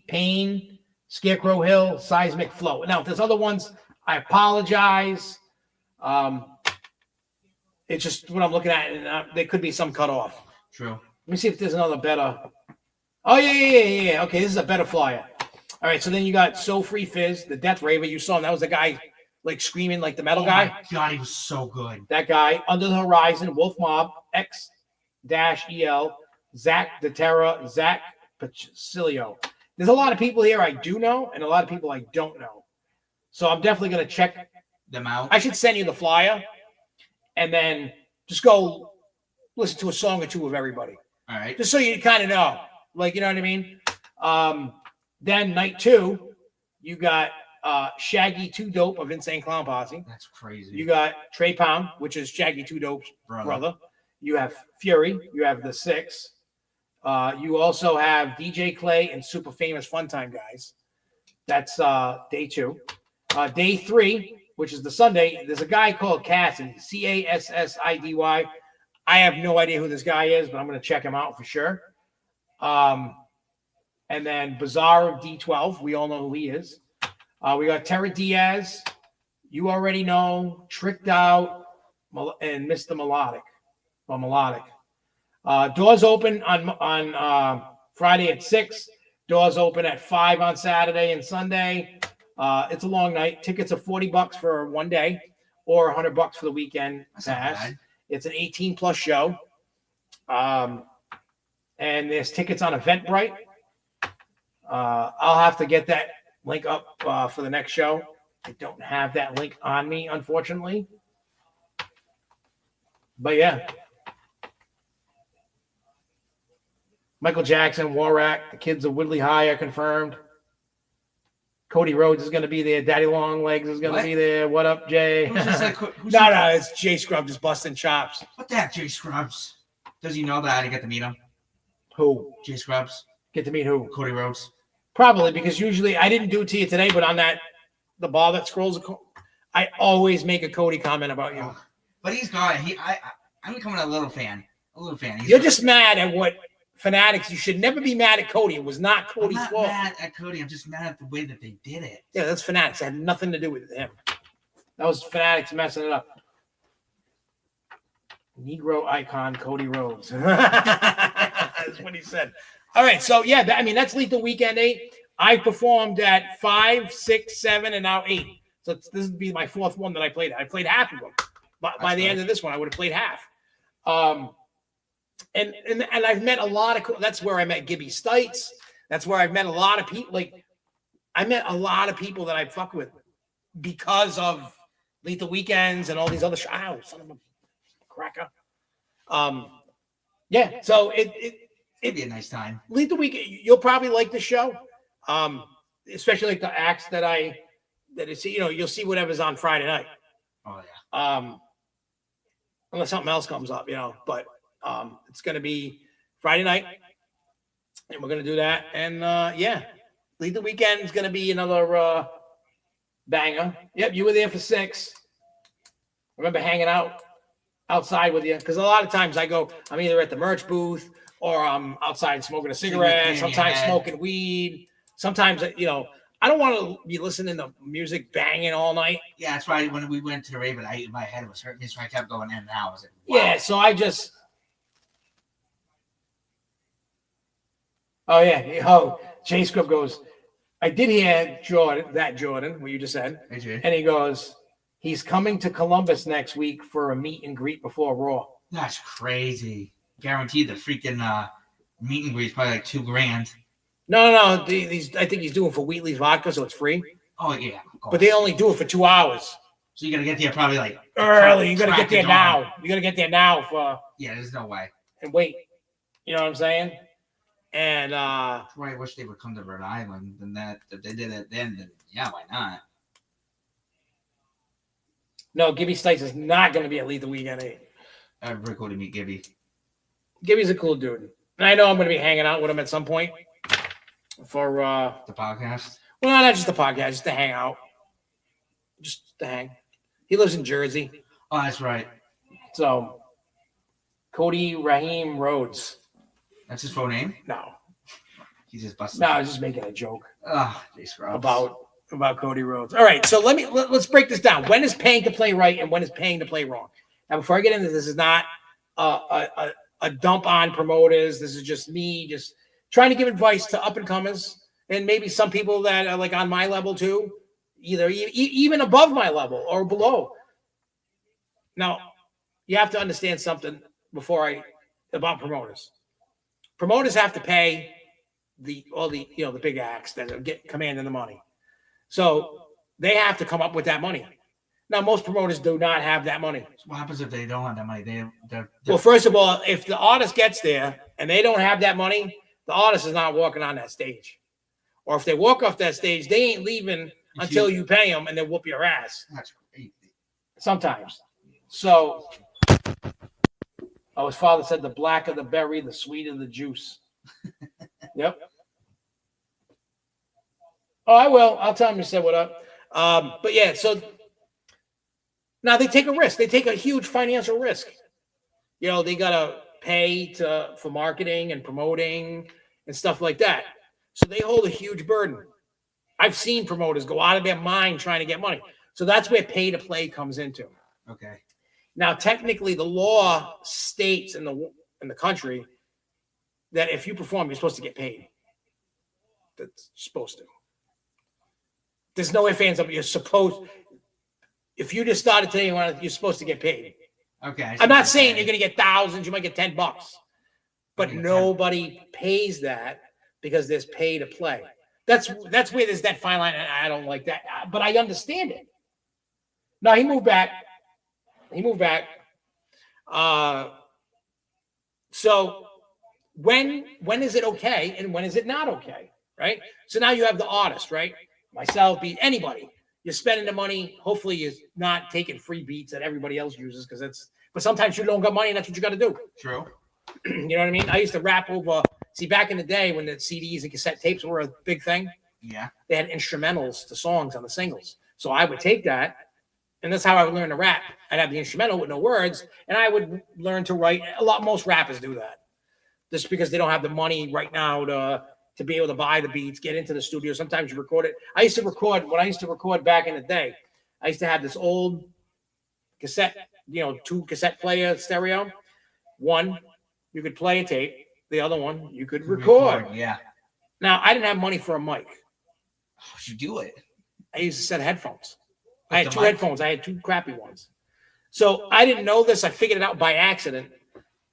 Pain, Scarecrow Hill, Seismic Flow. Now, if there's other ones, I apologize. It's just what I'm looking at, and there could be some cut off. True. Let me see if there's another better. Oh, yeah. Okay, this is a better flyer. All right, so then you got So Free Fizz, the Death Raver. You saw him. That was the guy like screaming like the metal guy. My God, he was so good. That guy. Under the Horizon, Wolf Mob, X-EL, Zach the Terror, Zach Pacilio. There's a lot of people here I do know and a lot of people I don't know. So I'm definitely going to check them out. I should send you the flyer and then just go listen to a song or two of everybody. All right. Just so you kind of know. Like, you know what I mean? Then night 2, you got Shaggy 2 Dope of Insane Clown Posse. That's crazy. You got Trey Pound, which is Shaggy 2 Dope's brother. You have Fury. You have The Six. You also have DJ Clay and Super Famous Fun Time Guys. That's day 2. Day 3, which is the Sunday, there's a guy called Cassidy, Cassidy. I have no idea who this guy is, but I'm going to check him out for sure. And then Bizarre of D12. We all know who he is. We got Terra Diaz. You already know. Tricked Out and Mr. Melodic. Or Melodic. Doors open on Friday at 6. Doors open at 5 on Saturday and Sunday. It's a long night. Tickets are $40 for one day or $100 for the weekend pass. It's an 18+ show. And there's tickets on Eventbrite. I'll have to get that link up for the next show. I don't have that link on me, unfortunately. But yeah. Michael Jackson, Warak, the kids of Woodley High are confirmed. Cody Rhodes is going to be there. Daddy Longlegs is going to be there. What up, Jay? No, it's Jay Scrubs just busting chops. What the heck, Jay Scrubs? Does he know that I didn't get to meet him? Who? Jay Scrubs. Get to meet who? Cody Rhodes. Probably, because usually I didn't do it to you today, but on the bar that scrolls, I always make a Cody comment about you. But he's got it. I'm becoming a little fan. You're just mad at what Fanatics. You should never be mad at Cody. It was not Cody's fault. I'm not mad at Cody. I'm just mad at the way that they did it. Yeah, that's Fanatics. It had nothing to do with him. That was Fanatics messing it up. Negro icon Cody Rhodes. That's what he said. All right, so yeah, that's Leathal Weekend 8. I performed at 5, 6, 7, and now 8. So this would be my 4th one that I played. I played half of them. By the end of this one, I would have played half. And I've met a lot of. That's where I met Gibby Stites. That's where I've met a lot of people. Like, I met a lot of people that I fuck with because of Leathal Weekends and all these other shows. Ow, son of a cracker. Yeah. So it'd be a nice time. Leathal Weekend. You'll probably like the show. Especially like the acts you'll see whatever's on Friday night. Oh yeah. Unless something else comes up, but it's going to be Friday night, and we're going to do that. And Leathal Weekend is going to be another banger. Yep, you were there for 6. I remember hanging out outside with you, because a lot of times I'm either at the merch booth or I'm outside smoking a cigarette, sometimes smoking weed. Sometimes, I don't want to be listening to music banging all night. Yeah, that's why when we went to the Raven, my head was hurting me, so I kept going in and out. I was like, wow. Yeah, so I just... Oh, yeah. Oh, Jay Scrub goes, I did hear Jordan, what you just said. And he goes, he's coming to Columbus next week for a meet and greet before Raw. That's crazy. Guaranteed the freaking meet and greet is probably like $2,000. No. I think he's doing for Wheatley's vodka, so it's free. Oh, yeah. But they only do it for 2 hours. So you got to get there probably like early. You got to get there now. You got to get there now for. Yeah, there's no way. And wait. You know what I'm saying? And I wish they would come to Rhode Island. And that if they did it then yeah, why not? No, Gibby Stites is not going to be at Leathal Weekend 8. I'd really cool to meet Gibby. Gibby's a cool dude. And I know I'm going to be hanging out with him at some point. For the podcast? Well, not just the podcast, just to hang out. Just to hang. He lives in Jersey. Oh, that's right. So, Cody Raheem Rhodes. That's his full name? No. He's just busting. No, I was just making a joke. Jay Scrubs. About Cody Rhodes. All right, so let's break this down. When is paying to play right and when is paying to play wrong? Now, before I get into this is not a dump on promoters. This is just me just trying to give advice to up-and-comers and maybe some people that are like on my level too, either even above my level or below. Now, you have to understand something about promoters. Promoters have to pay all the big acts that are commanding the money. So they have to come up with that money. Now, most promoters do not have that money. So what happens if they don't have that money? Well, first of all, if the artist gets there and they don't have that money, the artist is not walking on that stage. Or if they walk off that stage, they ain't leaving until you pay them and then whoop your ass. That's crazy. Sometimes. So, his father said the blacker the berry, the sweeter the juice. Yep. Oh, I will. I'll tell him you said what up. But yeah, so now they take a risk. They take a huge financial risk. They got to pay for marketing and promoting and stuff like that. So they hold a huge burden. I've seen promoters go out of their mind trying to get money. So that's where pay to play comes into. Okay. Now, technically, the law states in the country that if you perform, you're supposed to get paid. That's supposed to. There's no ifs, ands, or buts. You're supposed. If you just started today, you're supposed to get paid. Okay. I'm not saying you're going to get thousands. You might get $10, but nobody pays that because there's pay to play. That's where there's that fine line, and I don't like that, but I understand it. No, he moved back. So when is it okay and when is it not okay, right? So now you have the artist, right? Myself, be anybody. You're spending the money. Hopefully, you're not taking free beats that everybody else uses but sometimes you don't got money, and that's what you got to do. True. You know what I mean? I used to rap over. See, back in the day when the CDs and cassette tapes were a big thing, they had instrumentals to songs on the singles. So I would take that, and that's how I would learn to rap. I'd have the instrumental with no words, and I would learn to write. Most rappers do that, just because they don't have the money right now to be able to buy the beats, get into the studio. Sometimes you record it. I used to record back in the day. I used to have this old cassette, 2 cassette player stereo. One, you could play a tape. The other one, you could record. Yeah. Now, I didn't have money for a mic. How'd you do it? I used a set of headphones. I had 2 headphones. I had 2 crappy ones. So I didn't know this. I figured it out by accident.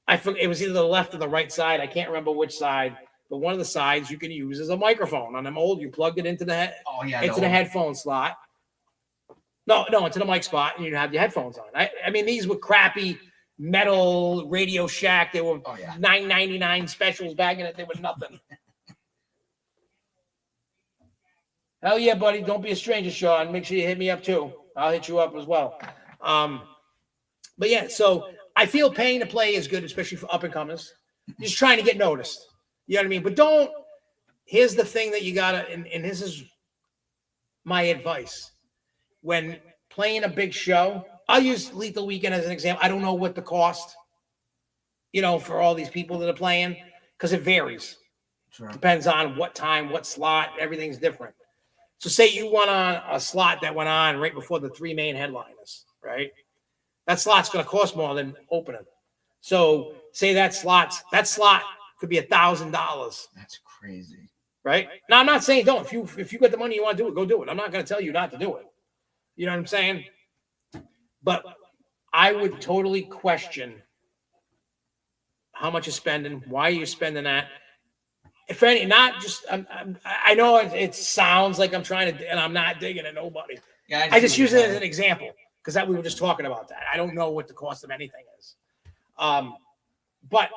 It was either the left or the right side. I can't remember which side, but one of the sides you can use as a microphone. On them old, you plugged it into the headphone slot. No, into the mic spot, and you have your headphones on. I mean, these were crappy metal Radio Shack. They were $9.99 specials back in it. They were nothing. Hell yeah, buddy. Don't be a stranger, Sean. Make sure you hit me up too. I'll hit you up as well. But yeah, so I feel paying to play is good, especially for up and comers. Just trying to get noticed. You know what I mean? But here's the thing that you gotta, and this is my advice. When playing a big show, I'll use Leathal Weekend as an example. I don't know what the cost, for all these people that are playing, because it varies. Sure. Depends on what time, what slot, everything's different. So say you went on a slot that went on right before the 3 main headliners, right? That slot's going to cost more than opening. So say that slot could be $1,000. That's crazy, right? Now I'm not saying don't. If you got the money you want to do it, go do it. I'm not going to tell you not to do it. You know what I'm saying? But I would totally question how much you're spending, why you're spending that. If any, not just. I know it sounds like I'm trying to, and I'm not digging at nobody. Yeah, I just use it as an example because we were just talking about that. I don't know what the cost of anything is, but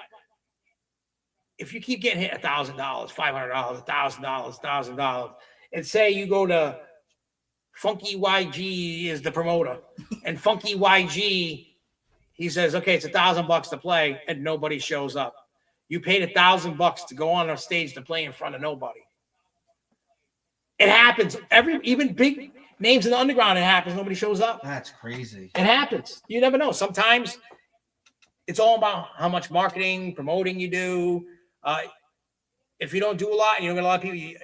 if you keep getting hit $1,000, $500, $1,000, $1,000, and say you go to Funky YG is the promoter, and Funky YG, he says, okay, it's $1,000 to play, and nobody shows up. You paid $1,000 to go on a stage to play in front of nobody. It happens. Even big names in the underground, it happens. Nobody shows up. That's crazy. It happens. You never know. Sometimes it's all about how much marketing, promoting you do. If you don't do a lot, and you don't get a lot of people,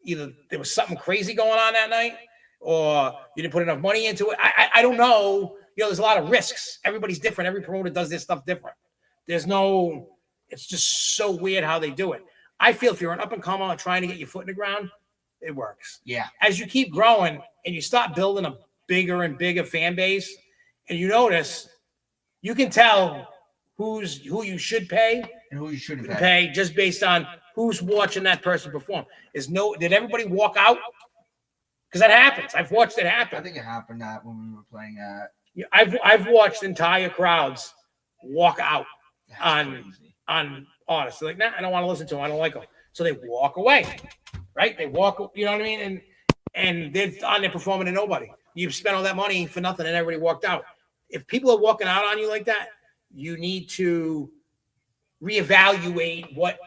either there was something crazy going on that night, or you didn't put enough money into it. I don't know. There's a lot of risks. Everybody's different. Every promoter does their stuff different. It's just so weird how they do it. I feel if you're an up-and-comer trying to get your foot in the ground, it works. Yeah. As you keep growing and you start building a bigger and bigger fan base, and you notice, you can tell who you should pay and who you shouldn't pay just based on who's watching that person perform. Did everybody walk out? Because that happens. I've watched it happen. I think it happened when we were playing at. Yeah, I've watched entire crowds walk out on artists. They're like, nah, I don't want to listen to them. I don't like them. So they walk away, right? They walk, you know what I mean? And they're on there performing to nobody. You've spent all that money for nothing and everybody walked out. If people are walking out on you like that, you need to reevaluate what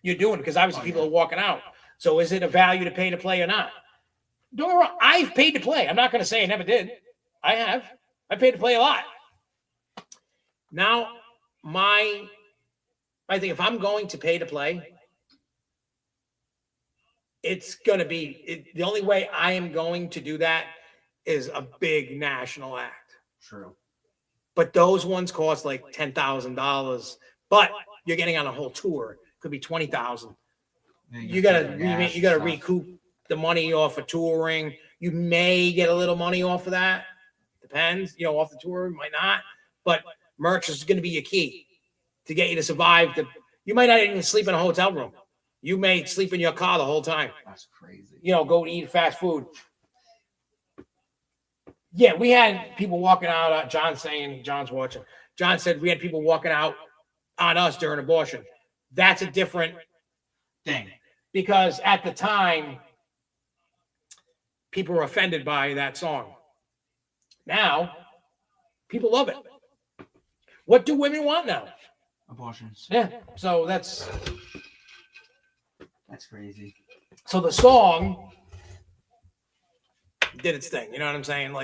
you're doing, because obviously people are walking out. So is it a value to pay to play or not? Don't get me wrong, I've paid to play. I'm not going to say I never did. I have. I paid to play a lot. Now, I think if I'm going to pay to play, it's going to be the only way I am going to do that is a big national act. True. But those ones cost like $10,000. But you're getting on a whole tour. Could be $20,000. You gotta recoup the money off of touring. You may get a little money off of that. Depends. Off the tour, might not. But merch is going to be your key to get you to survive. You might not even sleep in a hotel room. You may sleep in your car the whole time. That's crazy. Go eat fast food. Yeah, we had people walking out. John's watching. John said we had people walking out on us during abortion. That's a different thing. Because at the time, people were offended by that song. Now, people love it. What do women want now? Abortions. Yeah, so that's crazy. So the song did its thing. You know what I'm saying?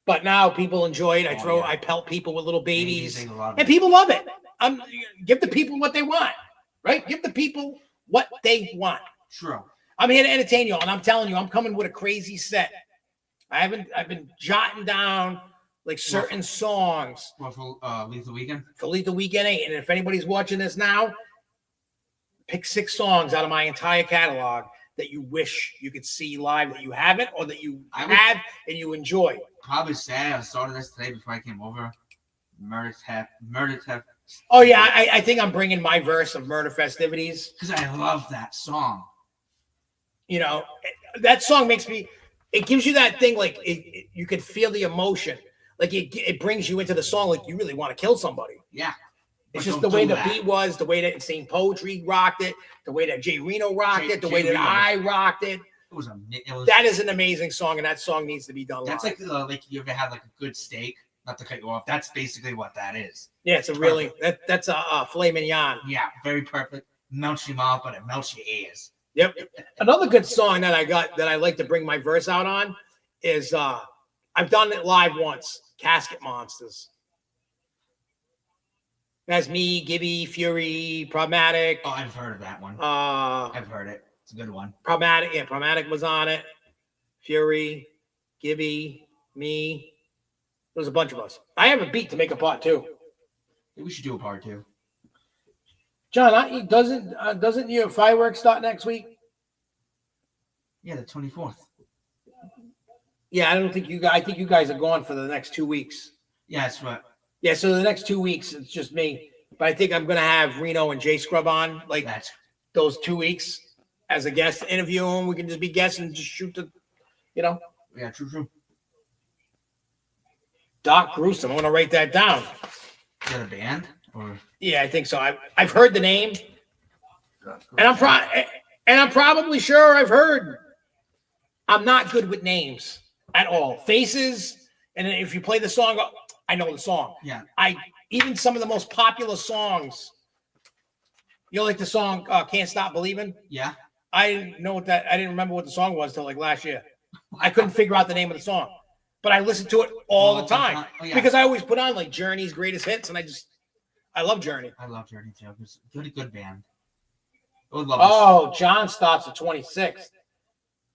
But now people enjoy it. I pelt people with little babies, and people love it. Give the people what they want, right? Give the people what they want. True. I'm here to entertain you all, and I'm telling you, I'm coming with a crazy set. I've been jotting down certain songs. Well, for Leathal WEEKEND? For Leathal WEEKEND 8. And if anybody's watching this now, pick 6 songs out of my entire catalog that you wish you could see live, that you haven't, or that you have and you enjoy. Probably say I started this today before I came over. Murder Tap. Oh, yeah. I think I'm bringing my verse of Murder Festivities. Because I love that song. That song makes me, it gives you that thing, you can feel the emotion. It brings you into the song, you really want to kill somebody. Yeah. It's just the way the beat was, the way that Insane Poetry rocked it, the way that Jay Reno rocked it, the way that I rocked it. That is an amazing song, and that song needs to be done live. That's like you ever had a good steak. Not to cut you off. That's basically what that is. Yeah, it's that's a filet mignon. Yeah, very perfect. Melts your mouth, but it melts your ears. Yep. Another good song that I like to bring my verse out on is I've done it live once. Casket Monsters. That's me, Gibby, Fury, Problematic. Oh, I've heard of that one. I've heard it. It's a good one. Problematic, yeah, Problematic was on it. Fury, Gibby, me. There was a bunch of us. I have a beat to make a part 2. We should do a part 2. John, doesn't your fireworks start next week? Yeah, the 24th. Yeah, I think you guys are gone for the next 2 weeks. Yeah, that's right. Yeah, so the next 2 weeks it's just me. But I think I'm gonna have Reno and Jay Scrub on those 2 weeks as a guest interview them. We can just be guests and just shoot the, Yeah, true. Doc Gruesome. I'm gonna write that down. Is that a band? Or yeah, I think so. I've heard the name, and I'm probably sure I've heard. I'm not good with names at all. Faces, and if you play the song, I know the song. Yeah. Even some of the most popular songs. Like the song "Can't Stop Believing"? Yeah. I didn't remember what the song was till last year. I couldn't figure out the name of the song, but I listened to it all the time because I always put on Journey's greatest hits, and I love Journey. I love Journey too. It's a good band. John starts the 26th.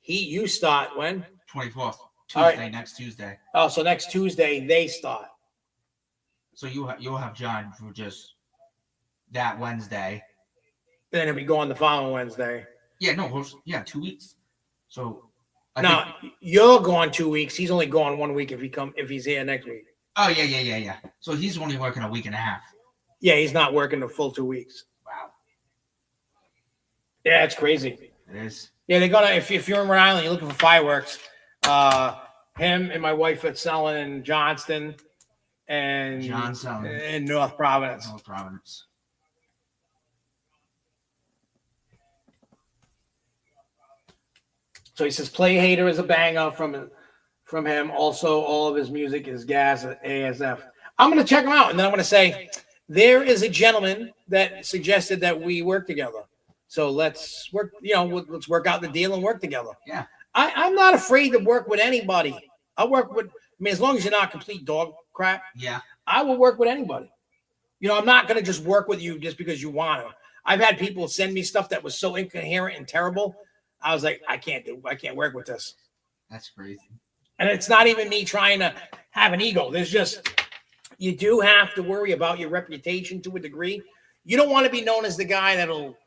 You start when? 24th. Tuesday, next Tuesday. Oh, so next Tuesday they start. So you'll have John for just that Wednesday. Then he'll be going the following Wednesday. Yeah, 2 weeks. So you're gone 2 weeks. He's only gone 1 week if he's here next week. Oh yeah. So he's only working a week and a half. Yeah, he's not working the full 2 weeks. Wow. Yeah, it's crazy. It is. Yeah, they're gonna. If you're in Rhode Island, you're looking for fireworks. Him and my wife are selling in Johnston and in North Providence. So he says, "Play Hater" is a banger from him. Also, all of his music is gas at ASF. I'm gonna check him out, and then I'm gonna say there is a gentleman that suggested that we work together. So let's work. Let's work out the deal and work together. Yeah. I'm not afraid to work with anybody. I'll work with. As long as you're not complete dog crap. Yeah. I will work with anybody. I'm not gonna just work with you just because you want to. I've had people send me stuff that was so incoherent and terrible. I was like, I can't work with this. That's crazy. And it's not even me trying to have an ego. You do have to worry about your reputation to a degree. You don't want to be known as the guy that'll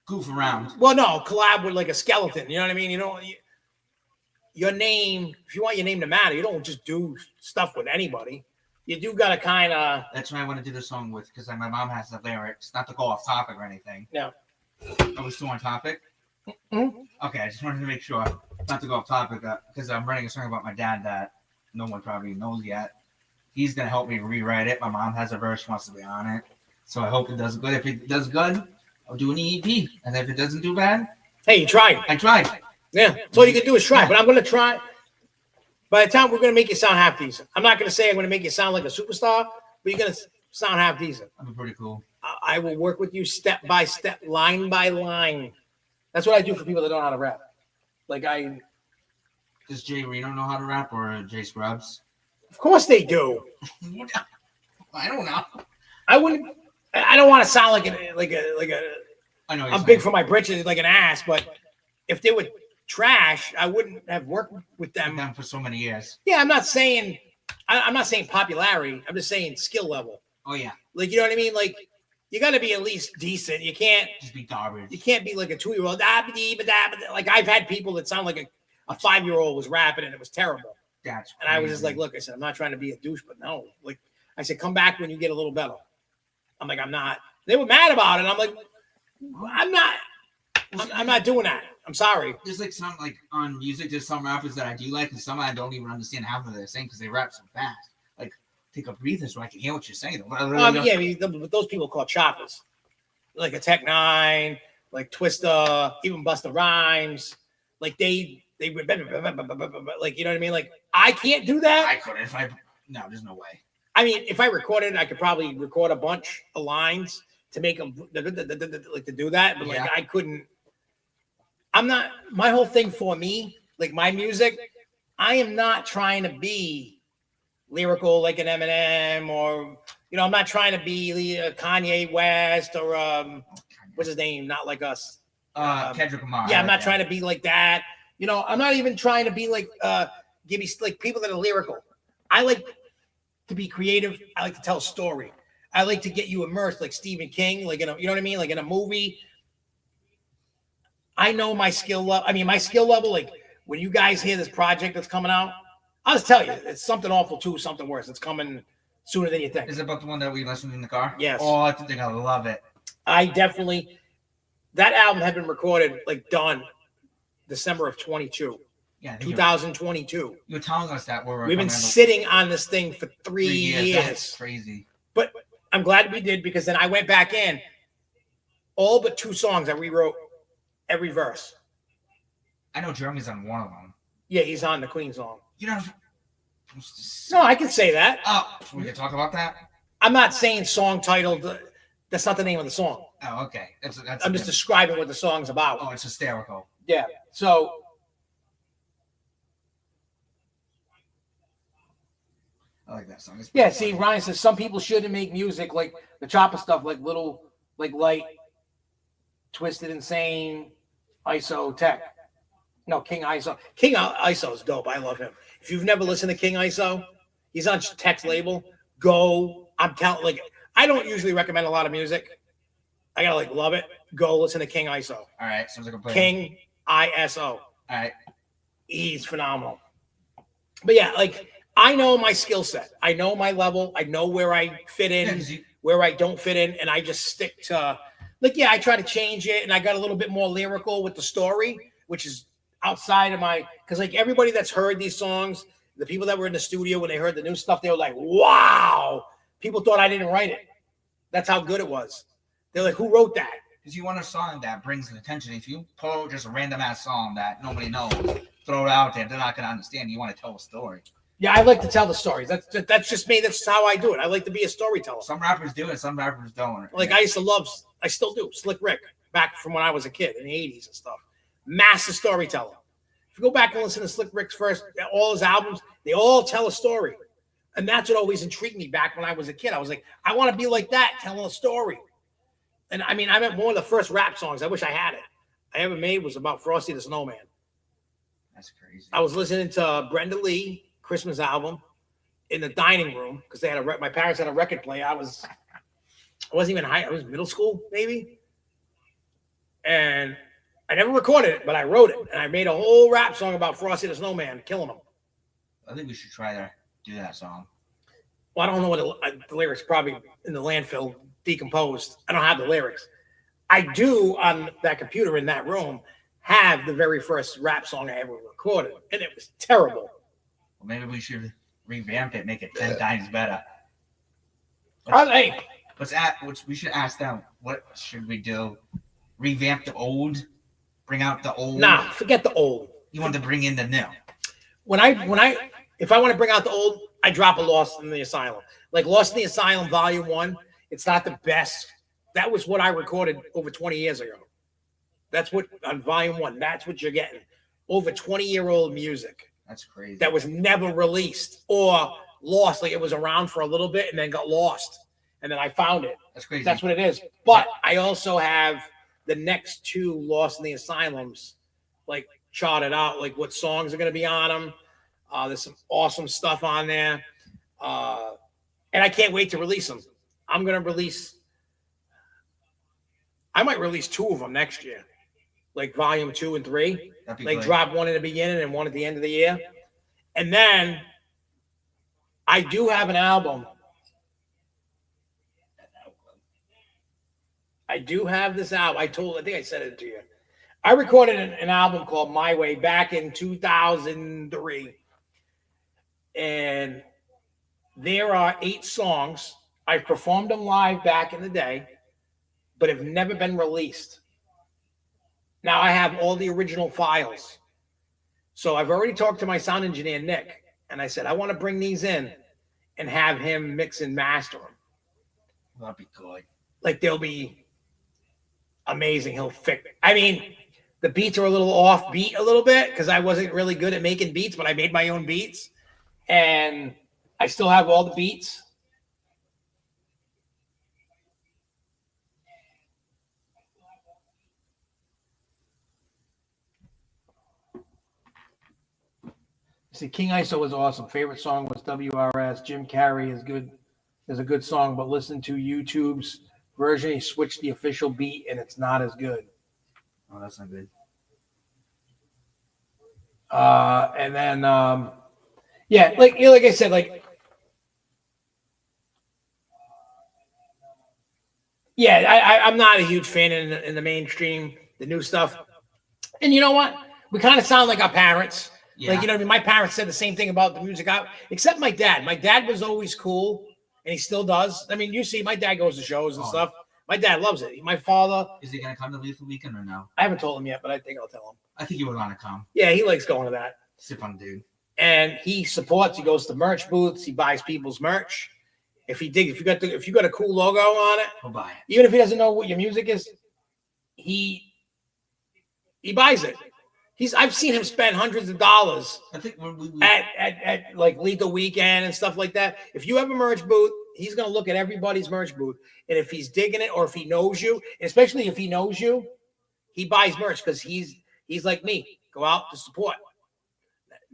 goof around. Well, no, collab with a skeleton. You know what I mean? your name, if you want your name to matter, you don't just do stuff with anybody. You do got to kind of. That's what I want to do the song with, because my mom has the lyrics, not to go off topic or anything. No. Are we still on topic? Mm-hmm. Okay, I just wanted to make sure not to go off topic, because I'm writing a song about my dad that no one probably knows yet. He's going to help me rewrite it. My mom has a verse, wants to be on it. So I hope it does good. If it does good, I'll do an EP. And if it doesn't do bad, hey, you tried. I tried. Yeah, that's all you can do is try. But I'm going to try. By the time we're going to make you sound half decent. I'm not going to say I'm going to make you sound like a superstar, but you're going to sound half decent. That'd be pretty cool. I will work with you step by step, line by line. That's what I do for people that don't know how to rap. Like Does Jay Reno know how to rap, or Jay Scrubs? Of course they do. I don't know. I don't want to sound like a. I know. I'm big for my britches, like an ass. But if they were trash, I wouldn't have worked with them for so many years. Yeah, I'm not saying popularity. I'm just saying skill level. Oh yeah. Like, you know what I mean? Like, you got to be at least decent. You can't just be garbage. You can't be like a 2-year-old. Like, I've had people that sound like a 5-year-old was rapping and it was terrible. That's and I was just like, look, I said, I'm not trying to be a douche, but no. Like, I said, come back when you get a little better. I'm like, I'm not. They were mad about it. I'm like, I'm not doing that. I'm sorry. There's like some, like on music, there's some rappers that I do like, and some I don't even understand half of they're saying because they rap so fast. Like, take a breather so I can hear what you're saying. Those people call choppers, like a Tech 9, like Twista, even Busta Rhymes. Like they would, like, you know what I mean? Like, I can't do that. I couldn't. No, there's no way. I mean, if I recorded, I could probably record a bunch of lines to make them like to do that, but like I couldn't. I'm not. My whole thing for me, like my music, I am not trying to be lyrical like an Eminem or I'm not trying to be Kanye West or what's his name? Not like us. Kendrick Lamar. Yeah, I'm not trying to be like that. I'm not even trying to be like give me like people that are lyrical. I like to be creative. I like to tell a story. I like to get you immersed like Stephen King, like you know what I mean? Like in a movie. I know my skill level. I mean, my skill level, like when you guys hear this project that's coming out, I'll just tell you, it's something awful too, something worse. It's coming sooner than you think. Is it about the one that we listened in the car? Yes. Oh, I think I love it. That album had been recorded, like done December of 22. Yeah, 2022. You were telling us that we've been sitting on this thing for 3 years. That's crazy. But I'm glad we did, because then I went back in. All but 2 songs I rewrote every verse. I know Jeremy's on one of them. Yeah, he's on the Queen song. No, I can say that. Oh, we can talk about that? I'm not saying song titled. That's not the name of the song. Oh, okay. I'm just describing what the song's about. Oh, it's hysterical. Yeah. So. I like that song. Yeah, see, Ryan says some people shouldn't make music like the chopper stuff, like little, like light, twisted, insane, ISO tech. No, King ISO. King ISO is dope. I love him. If you've never listened to King ISO, he's on Tech's label. Go. I'm telling, like, I don't usually recommend a lot of music. I gotta like love it. Go listen to King ISO. All right, sounds like a plan. King ISO. All right. He's phenomenal. But yeah, like, I know my skill set. I know my level. I know where I fit in, where I don't fit in, and I just stick to, like, I try to change it, and I got a little bit more lyrical with the story, which is outside of my, because like everybody that's heard these songs, the people that were in the studio when they heard the new stuff, they were like, wow. People thought I didn't write it. That's how good it was. They're like, who wrote that? Because you want a song that brings attention. If you pull just a random ass song that nobody knows, throw it out there, they're not going to understand. You want to tell a story. Yeah, I like to tell the stories. That's just me. That's how I do it. I like to be a storyteller. Some rappers do it, some rappers don't. Like, I still do, Slick Rick, back from when I was a kid in the 80s and stuff. Master storyteller. If you go back and listen to Slick Rick's first, all his albums, they all tell a story. And that's what always intrigued me back when I was a kid. I was like, I want to be like that, telling a story. And I mean, I meant one of the first rap songs. I wish I had it. I ever made was about Frosty the Snowman. That's crazy. I was listening to Brenda Lee Christmas album in the dining room because they had my parents had a record player. I wasn't even high. I was middle school maybe, and I never recorded it, but I wrote it, and I made a whole rap song about Frosty the Snowman killing him. I think we should try to do that song. Well, I don't know what the lyrics probably in the landfill decomposed. I don't have the lyrics. I do on that computer in that room have the very first rap song I ever recorded, and it was terrible. Well, maybe we should revamp it, make it 10 times better. We should ask them, what should we do? Revamp the old? Bring out the old? Nah, forget the old. You want to bring in the new? If I want to bring out the old, I drop a Lost in the Asylum. Like Lost in the Asylum Volume 1, it's not the best. That was what I recorded over 20 years ago. That's what, on Volume 1, that's what you're getting. Over 20-year-old music. That's crazy. That was never released or lost. Like it was around for a little bit and then got lost. And then I found it. That's crazy. That's what it is. But I also have the next 2 Lost in the Asylums, like charted out, like what songs are going to be on them. There's some awesome stuff on there. And I can't wait to release them. I might release 2 of them next year, like Volume 2 and 3. Like drop one in the beginning and one at the end of the year. And then I do have an album. I do have this album. I think I said it to you. I recorded an album called My Way back in 2003. And there are 8 songs. I've performed them live back in the day, but have never been released. Now I have all the original files. So I've already talked to my sound engineer, Nick, and I said, I want to bring these in and have him mix and master them. That'd be good. Like they'll be amazing. He'll fix it. I mean, the beats are a little off beat a little bit because I wasn't really good at making beats, but I made my own beats and I still have all the beats. See, King ISO was awesome. Favorite song was WRS. Jim Carrey is good. Is a good song, but listen to YouTube's version. He switched the official beat, and it's not as good. Oh, that's not good. And then, yeah, like I said, like, yeah, I'm not a huge fan in the mainstream, the new stuff. And you know what? We kind of sound like our parents. Yeah. Like, you know what I mean? My parents said the same thing about the music out, except my dad. My dad was always cool, and he still does. I mean, you see, my dad goes to shows and stuff. My dad loves it. My father. Is he going to come to Leathal Weekend or no? I haven't told him yet, but I think I'll tell him. I think he would want to come. Yeah, he likes going to that. He's a fun dude. And he supports. He goes to merch booths. He buys people's merch. If you got a cool logo on it, he'll buy it. Even if he doesn't know what your music is, he buys it. I've seen him spend hundreds of dollars I think at like Leathal Weekend and stuff like that. If you have a merch booth, he's going to look at everybody's merch booth. And if he's digging it or if he knows you, especially if he knows you, he buys merch because he's like me. Go out to support.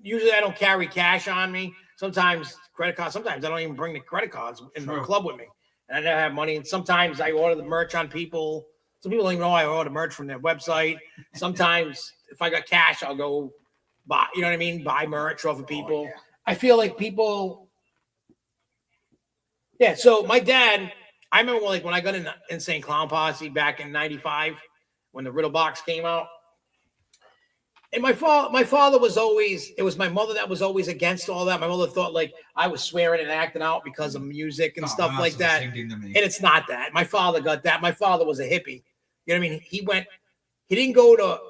Usually I don't carry cash on me. Sometimes credit cards. Sometimes I don't even bring the credit cards in the club with me. And I never have money. And sometimes I order the merch on people. Some people don't even know I order merch from their website. Sometimes if I got cash, I'll go buy, you know what I mean? Buy merch off of people. Yeah. I feel like people. Yeah. So my dad, I remember like when I got in Insane Clown Posse back in '95 when the Riddle Box came out. And my father was always, it was my mother that was always against all that. My mother thought like I was swearing and acting out because of music and stuff like that. And it's not that. My father got that. My father was a hippie. You know what I mean? He didn't go to,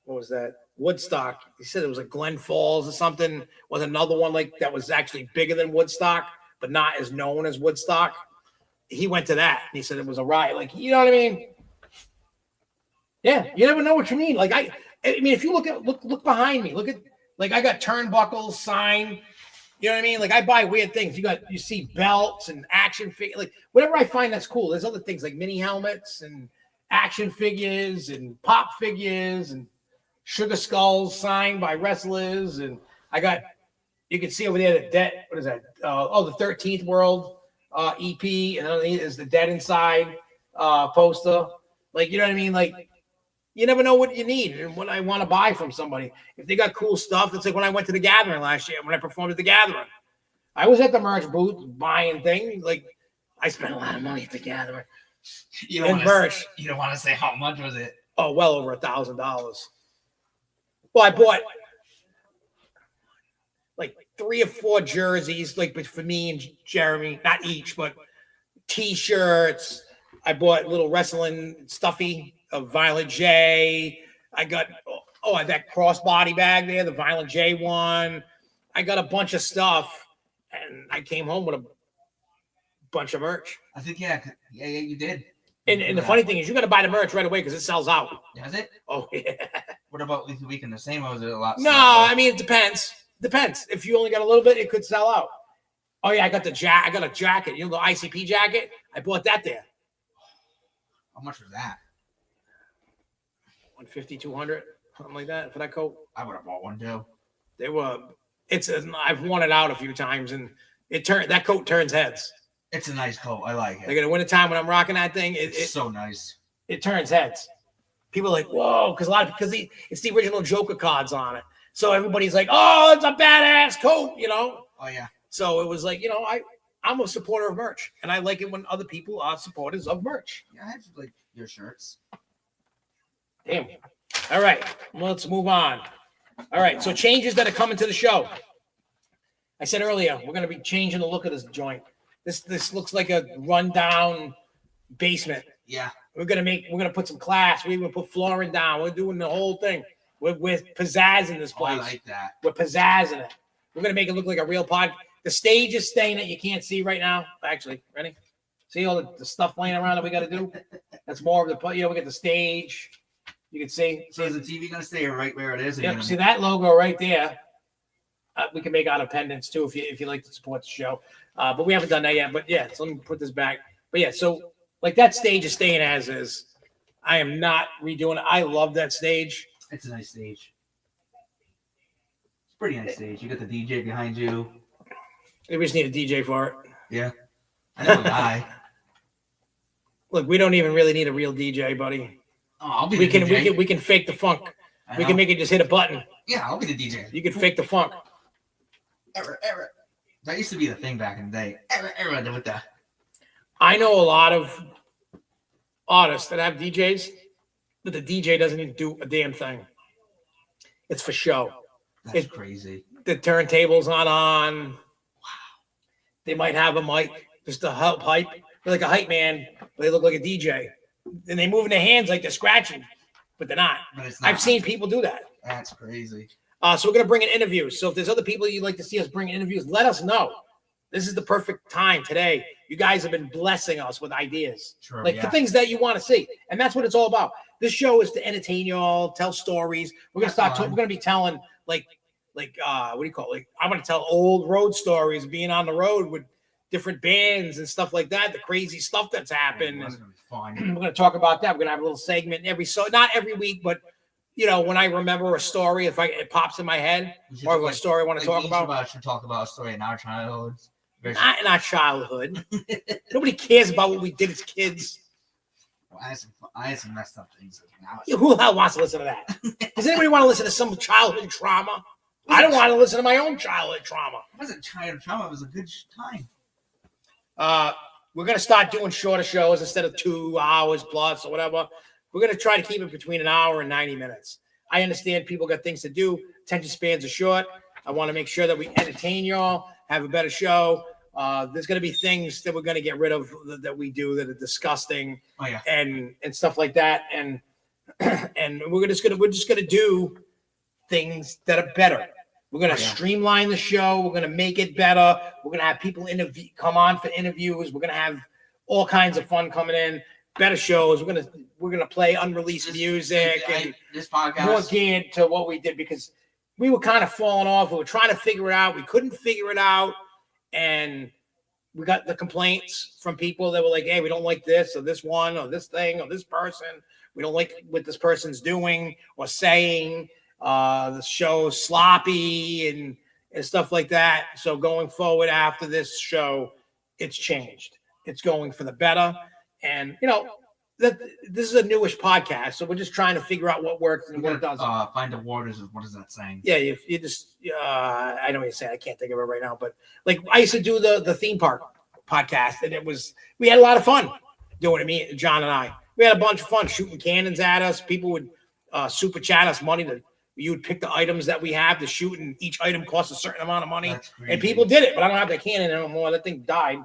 what was that? Woodstock. He said it was like Glen Falls or something. Was another one like that was actually bigger than Woodstock, but not as known as Woodstock. He went to that. And he said it was a riot. Like, you know what I mean? Yeah, you never know what you mean. Like I mean, if you look behind me, look at like I got turnbuckles, sign. You know what I mean? Like I buy weird things. You see belts and action figures, like whatever I find that's cool. There's other things like mini helmets and action figures and pop figures and sugar skulls signed by wrestlers. And I got, you can see over there the Dead. What is that? The 13th World EP, and underneath is the Dead Inside poster. Like, you know what I mean? Like, you never know what you need and what I want to buy from somebody. If they got cool stuff, it's like when I went to the Gathering last year, when I performed at the Gathering. I was at the merch booth buying things. Like, I spent a lot of money at the Gathering. You don't want to say how much was it? Oh, well over $1,000. Well, I bought like 3 or 4 jerseys, like for me and Jeremy, not each, but T-shirts. I bought little wrestling stuffy of Violent J. I got that crossbody bag there, the Violent J one. I got a bunch of stuff, and I came home with a bunch of merch. I think yeah, you did. And the funny thing is, you got to buy the merch right away because it sells out. Does it? Oh yeah. What about Leathal WEEKEND? The same, or was it a lot? No, I mean it depends. Depends. If you only got a little bit, it could sell out. Oh yeah, I got a jacket. You know the ICP jacket? I bought that there. How much was that? $150, $200, something like that for that coat. I would have bought one too. I've worn it out a few times, and that coat turns heads. It's a nice coat. I like it. Like in the wintertime when I'm rocking that thing, it's so nice. It turns heads. People are like, whoa, because it's the original Joker cards on it. So everybody's like, oh, it's a badass coat, you know? Oh, yeah. So it was like, I'm a supporter of merch, and I like it when other people are supporters of merch. Yeah, I have like your shirts. Damn. All right, let's move on. All right, so changes that are coming to the show. I said earlier, we're going to be changing the look of this joint. This looks like a rundown basement. Yeah. We're gonna put some class. We're gonna put flooring down. We're doing the whole thing. We're pizzazz in this place. I like that. We're pizzazzing it. We're gonna make it look like a real pod. The stage is staying that you can't see right now. Actually, ready? See all the stuff laying around that we got to do? That's more of the, we got the stage. You can see. So is the TV gonna stay right where it is? Yep. See that logo right there? We can make out a pendants too if you like to support the show. But we haven't done that yet. But yeah, so let me put this back. But yeah, so like that stage is staying as is. I am not redoing it. I love that stage. It's a nice stage. It's a pretty nice stage. You got the DJ behind you. We just need a DJ for it. Yeah. I know a guy. Look, we don't even really need a real DJ, buddy. Oh, I'll be the DJ. We can fake the funk. We can make it just hit a button. Yeah, I'll be the DJ. You can fake the funk. Error. That used to be the thing back in the day. Error with that. I know a lot of artists that have DJs, but the DJ doesn't even do a damn thing. It's for show. That's crazy. The turntable's not on. Wow. They might have a mic, just a hype. They're like a hype man, but they look like a DJ. And they move in their hands like they're scratching, but they're not. But it's not. I've seen people do that. That's crazy. So we're going to bring in interviews. So if there's other people you'd like to see us bring in interviews, let us know. This is the perfect time today. You guys have been blessing us with ideas. True, for things that you want to see. And that's what it's all about. This show is to entertain you all, tell stories. We're going to we're going to be telling what do you call it? I'm going to tell old road stories, being on the road with different bands and stuff like that, the crazy stuff that's happened. That's going to be fun. We're going to talk about that. We're going to have a little segment not every week, but when I remember a story, if it pops in my head, or a story I want to talk about. Should talk about a story in our childhood. Not in our childhood. Nobody cares about what we did as kids. Well, I had some messed up things. Who the hell wants to listen to that? Does anybody want to listen to some childhood trauma? I don't want to listen to my own childhood trauma. It wasn't childhood trauma. It was a good time. We're going to start doing shorter shows instead of 2 hours plus or whatever. We're going to try to keep it between an hour and 90 minutes. I understand people got things to do. Attention spans are short. I want to make sure that we entertain y'all, have a better show. There's going to be things that we're going to get rid of that we do that are disgusting and stuff like that. And we're just going to do things that are better. We're going to streamline the show. We're going to make it better. We're going to have people come on for interviews. We're going to have all kinds of fun coming in. Better shows. We're gonna play unreleased music and this podcast more geared to what we did because we were kind of falling off. We were trying to figure it out. We couldn't figure it out, and we got the complaints from people that were like, "Hey, we don't like this or this one or this thing or this person. We don't like what this person's doing or saying. The show's sloppy and stuff like that." So going forward after this show, it's changed. It's going for the better. And, this is a newish podcast, so we're just trying to figure out what works and what it doesn't. Find the waters. What is that saying? Yeah, you just I know what you're saying. I can't think of it right now, but like I used to do the theme park podcast, and we had a lot of fun doing it. Me, John, and I. We had a bunch of fun shooting cannons at us. People would super chat us money you would pick the items that we have to shoot, and each item costs a certain amount of money. And people did it, but I don't have that cannon anymore. That thing died.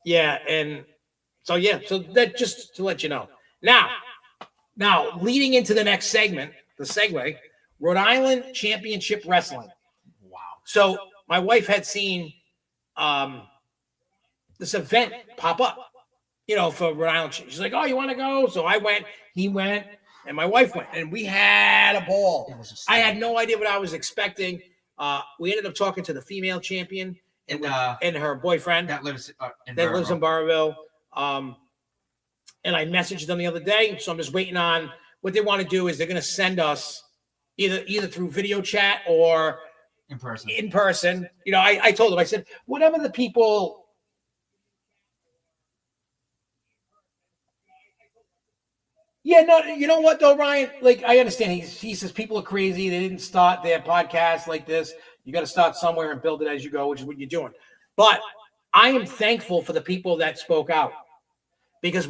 Yeah, and so that just to let you know. Now leading into the next segment, the segue, Rhode Island Championship Wrestling. Wow. So my wife had seen this event pop up, for Rhode Island. She's like, "Oh, you want to go?" So I went, he went, and my wife went, and we had a ball. I had no idea what I was expecting. We ended up talking to the female champion and her boyfriend that lives in Barberville. And I messaged them the other day, so I'm just waiting on what they want to do. Is they're going to send us either through video chat or in person. I told them, I said, whatever the people. Yeah, no, you know what though, Ryan? Like, I understand. He says people are crazy. They didn't start their podcast like this. You got to start somewhere and build it as you go, which is what you're doing. But I am thankful for the people that spoke out, because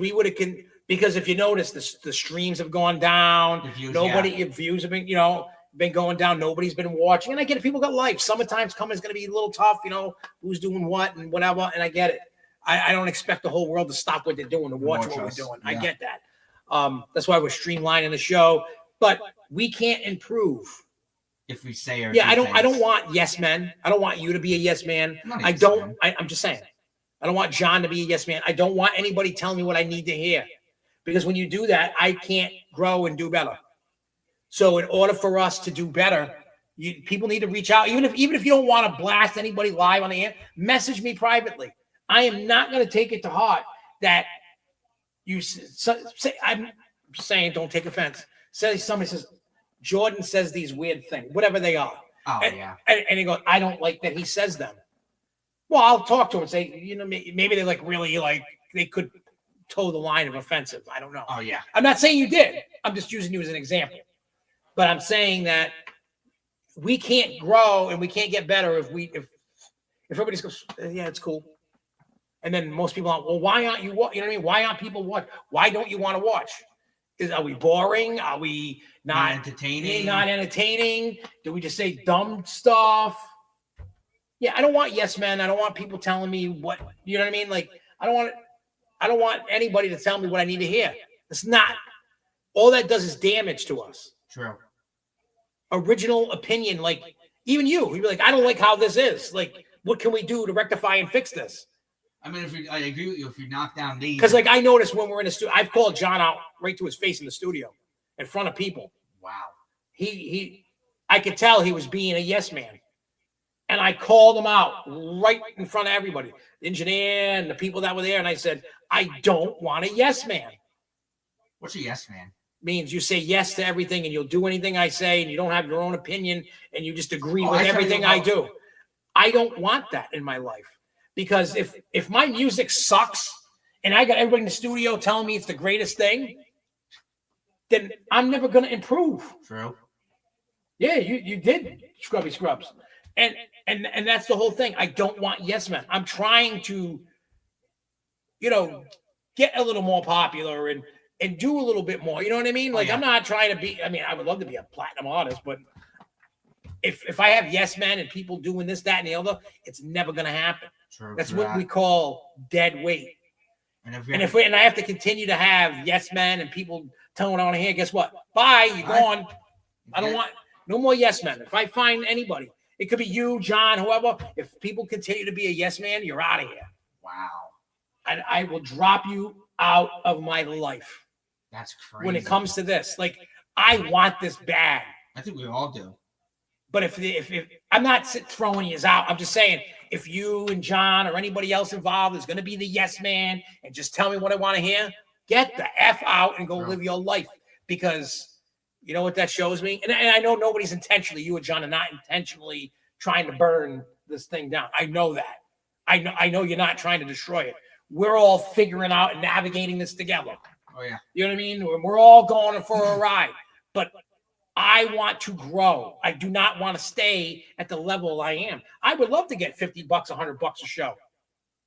because if you notice, the streams have gone down. Views have been going down. Nobody's been watching, and I get it. People got life. Summertime's coming. It's going to be a little tough. Who's doing what and whatever, and I get it. I don't expect the whole world to stop what they're doing to watch what we're doing. Yeah. I get that. That's why we're streamlining the show, but we can't improve if we say I don't want yes men. I don't want you to be a yes man. I'm just saying. I don't want John to be a yes man. I don't want anybody telling me what I need to hear, because when you do that, I can't grow and do better. So in order for us to do better, people need to reach out. Even if you don't want to blast anybody live on the air, message me privately. I am not going to take it to heart that you say. I'm saying, don't take offense. Somebody says Jordan says these weird things, whatever they are. Oh, and he goes, I don't like that he says them. Well, I'll talk to him and say, maybe they they could toe the line of offensive. I don't know. Oh, yeah. I'm not saying you did. I'm just using you as an example. But I'm saying that we can't grow and we can't get better if everybody goes, yeah, it's cool. And then most people are, well, why aren't you? You know what I mean? Why aren't people watch? Why don't you want to watch? Are we boring? Are we not entertaining? Not entertaining? Do we just say dumb stuff? Yeah, I don't want yes men. I don't want people telling me what, you know what I mean? Like, I don't want anybody to tell me what I need to hear. It's not. All that does is damage to us. True. Original opinion, like even you'd be like, I don't like how this is. Like, what can we do to rectify and fix this? I mean, I agree with you. If you knock down these, because like I noticed when we're in the studio, I've called John out right to his face in the studio, in front of people. Wow. I could tell he was being a yes man, and I called him out right in front of everybody, the engineer and the people that were there, and I said, I don't want a yes man. What's a yes man? Means you say yes to everything, and you'll do anything I say, and you don't have your own opinion, and you just agree with everything I do. I don't want that in my life. Because if my music sucks and I got everybody in the studio telling me it's the greatest thing, then I'm never going to improve. True. Yeah, you did, Scrubby Scrubs. And that's the whole thing. I don't want yes men. I'm trying to, get a little more popular and do a little bit more. You know what I mean? Like, I'm not trying to be, I would love to be a platinum artist, but if I have yes men and people doing this, that, and the other, it's never going to happen. True, that's what we call dead weight. And I have to continue to have yes men and people telling what I want to hear, guess what? Bye, you're gone. I don't want no more yes men. If I find anybody, it could be you, John, whoever. If people continue to be a yes man, you're out of here. Wow. And I will drop you out of my life. That's crazy. When it comes to this, like, I want this bad. I think we all do. But if I'm not throwing you out, I'm just saying, if you and John or anybody else involved is going to be the yes man and just tell me what I want to hear, get the F out and go live your life. Because you know what that shows me? And I know nobody's intentionally, you and John are not intentionally trying to burn this thing down. I know that. I know you're not trying to destroy it. we're all figuring out and navigating this together. Oh, yeah. You know what I mean? We're all going for a ride. But I want to grow. I do not want to stay at the level I am. I would love to get $50, $100 a show,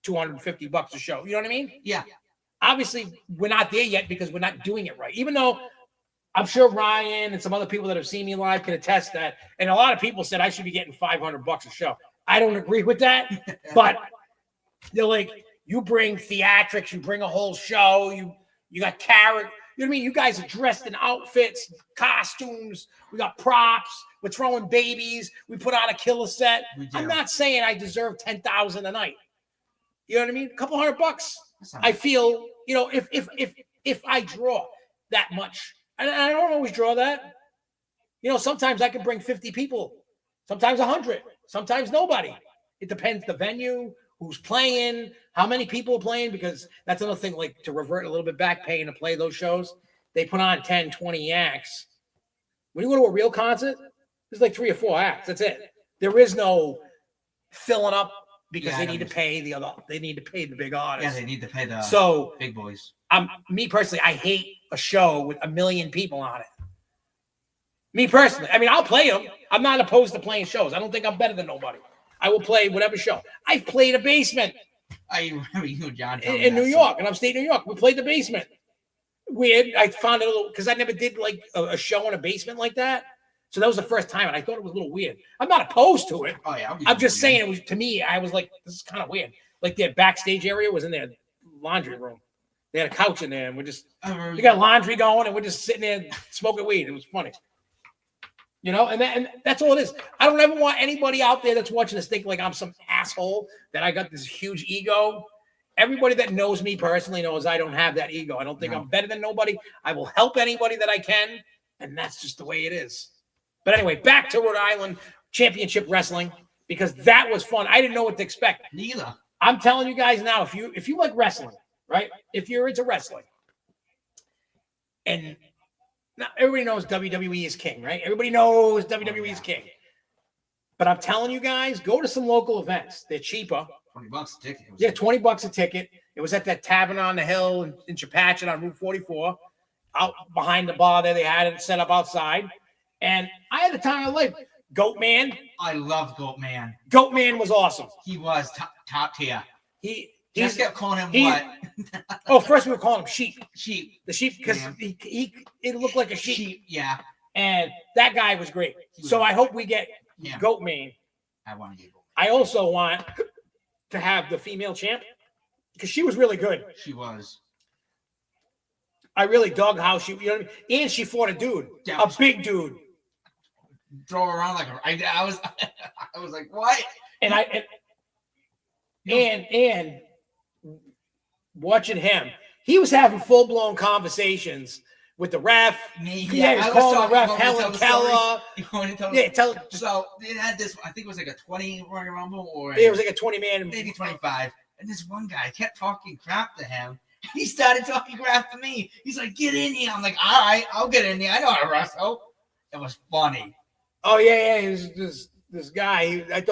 $250 a show. You know what I mean? Yeah. Obviously, we're not there yet because we're not doing it right. Even though I'm sure Ryan and some other people that have seen me live can attest that. And a lot of people said I should be getting $500 a show. I don't agree with that. But they're like, you bring theatrics, you bring a whole show, you got character. You know what I mean? You guys are dressed in outfits, costumes. We got props. We're throwing babies. We put on a killer set. I'm not saying I deserve $10,000 a night. You know what I mean? A couple $100. I feel, you know, if I draw that much, and I don't always draw that. You know, sometimes I can bring 50 people, sometimes 100, sometimes nobody. It depends the venue, who's playing, how many people are playing, because that's another thing, like to revert a little bit back, paying to play those shows. They put on 10, 20 acts. When you go to a real concert, there's like 3 or 4 acts. That's it. There is no filling up because they need to pay they need to pay the big artists. Yeah, they need to pay the big boys. Me personally, I hate a show with 1 million people on it. Me personally. I mean, I'll play them. I'm not opposed to playing shows. I don't think I'm better than nobody. I will play whatever show. I've played a basement. I remember you and John in New York, in upstate New York. We played the basement. Weird. I found it a little, because I never did like a show in a basement like that. So that was the first time, and I thought it was a little weird. I'm not opposed to it. Oh yeah, I'm just saying it was, to me, I was like, this is kind of weird. Like their backstage area was in their laundry room. They had a couch in there, and we got laundry going, and we're just sitting there smoking weed. It was funny. You know, and that's all it is. I don't ever want anybody out there that's watching this think like I'm some asshole, that I got this huge ego. Everybody that knows me personally knows I don't have that ego. I don't think I'm better than nobody. I will help anybody that I can, and that's just the way it is. But anyway, back to Rhode Island Championship Wrestling, because that was fun. I didn't know what to expect. Neither. I'm telling you guys now, if you like wrestling, right? If you're into wrestling, and now, everybody knows WWE is king, right? Everybody knows WWE is king. But I'm telling you guys, go to some local events. They're cheaper. $20 a ticket. Yeah, $20 a ticket. It was at that tavern on the hill in Chepachet on Route 44. Out behind the bar there, they had it set up outside. And I had the time of my life. Goat Man. I loved Goat Man. Goat Man was awesome. He was top tier. He just kept calling him what? Oh, first we were calling him Sheep. Sheep. The Sheep, because it looked like a sheep. Yeah. And that guy was great. So I hope we get Goat Man. I want to get Goat Man. I also want to have the female champ, because she was really good. She was. I really dug how she, you know what I mean? And she fought a dude, a big dude. Throw her around like I was like, what? And watching him, he was having full-blown conversations with the ref. He was calling the ref Helen Keller. So they had this, I think it was like a 20 Royal Rumble, or it was like a 20-man, maybe 25. And this one guy kept talking crap to him. He started talking crap to me. He's like, get in here. I'm like, all right, I'll get in there. I know how to wrestle. It was funny. Oh yeah. He was this guy. I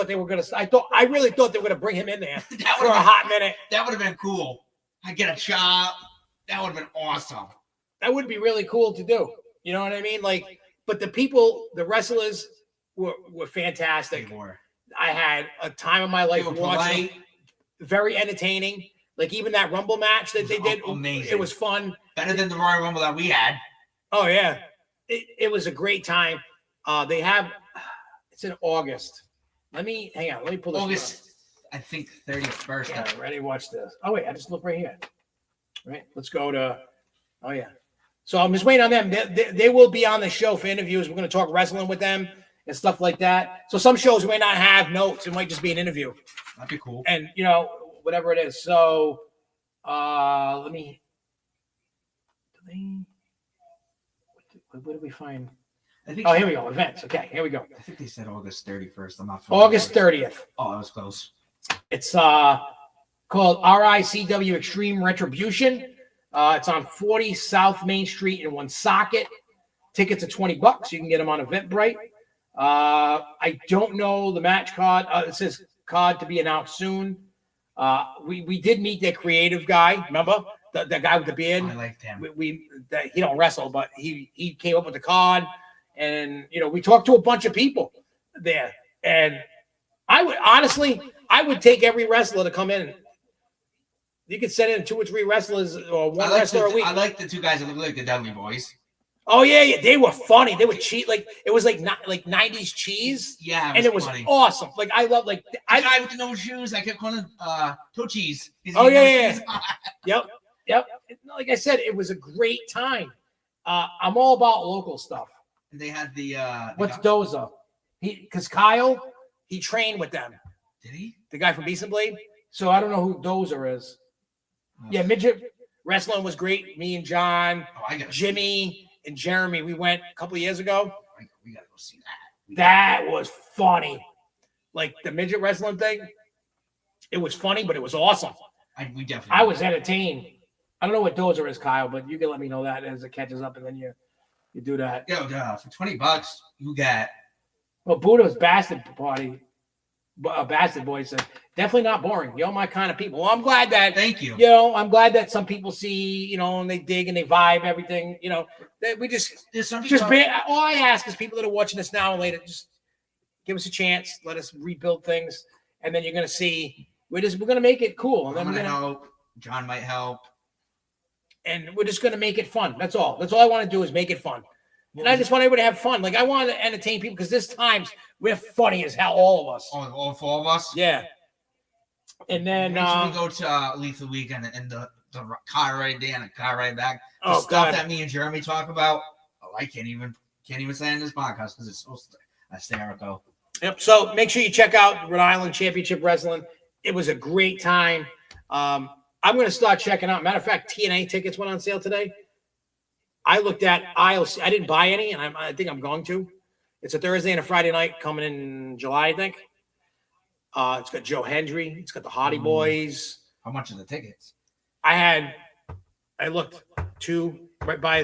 really thought they were gonna bring him in there for a hot minute. That would have been cool. I get a chop. That would have been awesome. That would be really cool to do. You know what I mean? Like, but the wrestlers were fantastic. They were. I had a time of my life watching. Very entertaining. Like even that Rumble match that they did, amazing. It was fun. Better than the Royal Rumble that we had. Oh yeah, it was a great time. They have, it's in August. Let me pull this. August, I think 31st. Yeah, ready? Watch this. Oh wait, I just look right here. Right, let's go to. Oh yeah. So I'm just waiting on them. They will be on the show for interviews. We're going to talk wrestling with them and stuff like that. So some shows may not have notes. It might just be an interview. That'd be cool. And whatever it is. So let me. What did we find? Here we go. Events. Okay, here we go. I think they said August 31st. I'm not. August 30th. Oh, that was close. It's called RICW Extreme Retribution. It's on 40 South Main Street in Woonsocket. Tickets are $20. You can get them on Eventbrite. I don't know the match card. It says card to be announced soon. We did meet their creative guy. Remember the guy with the beard? I liked him. He don't wrestle, but he came up with the card, and we talked to a bunch of people there. And I would take every wrestler to come in. You could send in 2 or 3 wrestlers or one wrestler a week. I like the 2 guys that look like the Dudley Boys. Oh yeah, they were funny. They were cheat like it was like 90s cheese. Yeah, it was awesome. Like I love the guy with the no shoes. I kept calling him toe cheese. Oh yeah. Yep. Like I said, it was a great time. I'm all about local stuff. And they had the what's Doza? Because Kyle, he trained with them. Did he? The guy from Beast and Blade. So I don't know who Dozer is. Yeah, midget wrestling was great. Me and John, Jimmy, and Jeremy, we went a couple of years ago. We gotta go see that. That was funny. Like the midget wrestling thing, it was funny, but it was awesome. I was entertained. I don't know what Dozer is, Kyle, but you can let me know that as it catches up, and then you do that. Yo, for $20, you got. Well, Buddha's Bastard Party. Bastard Boy said, definitely not boring. You're my kind of people. Well, I'm glad that. Thank you. I'm glad that some people see, and they dig and they vibe everything. That we all I ask is people that are watching this now and later, just give us a chance. Let us rebuild things, and then you're gonna see we're gonna make it cool. And then I'm gonna help. John might help, and we're just gonna make it fun. That's all. That's all I want to do is make it fun. And I just want everybody to have fun. Like I want to entertain people because this times we're funny as hell, all of us. All 4 of us. Yeah. And then we go to Leathal Weekend and the car ride there and the car ride back. The stuff that me and Jeremy talk about. Oh, I can't even say in this podcast because it's so hysterical. Yep. So make sure you check out Rhode Island Championship Wrestling. It was a great time. I'm going to start checking out. Matter of fact, TNA tickets went on sale today. I looked at aisles. I didn't buy any, and I think I'm going to. It's a Thursday and a Friday night coming in July, I think. It's got Joe Hendry. It's got the Hardy Boys. How much are the tickets? I looked 2 right by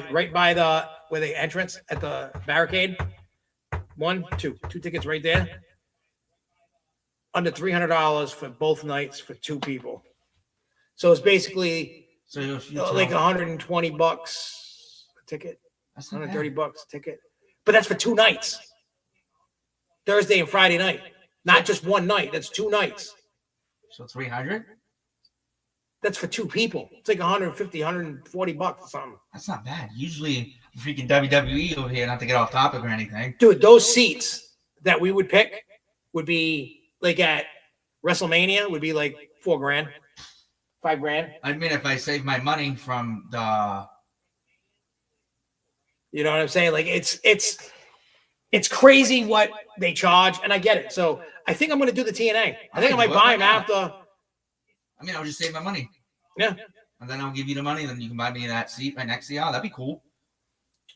the where the entrance at the barricade. 1, 2 tickets right there. Under $300 for both nights for 2 people. So it's basically like $120 a ticket. That's $130 a ticket. But that's for 2 nights. Thursday and Friday night. Not just one night. That's 2 nights. So $300? That's for 2 people. It's like $150, $140 or something. That's not bad. Usually freaking WWE over here, not to get off topic or anything. Dude, those seats that we would pick would be like at WrestleMania would be like $4,000, $5,000. I mean, if I save my money from the, you know what I'm saying? Like it's crazy what they charge, and I get it. So I think I'm going to do the TNA. I think I might buy them after. I mean, I'll just save my money. Yeah. And then I'll give you the money, and then you can buy me that seat right next to you. That'd be cool.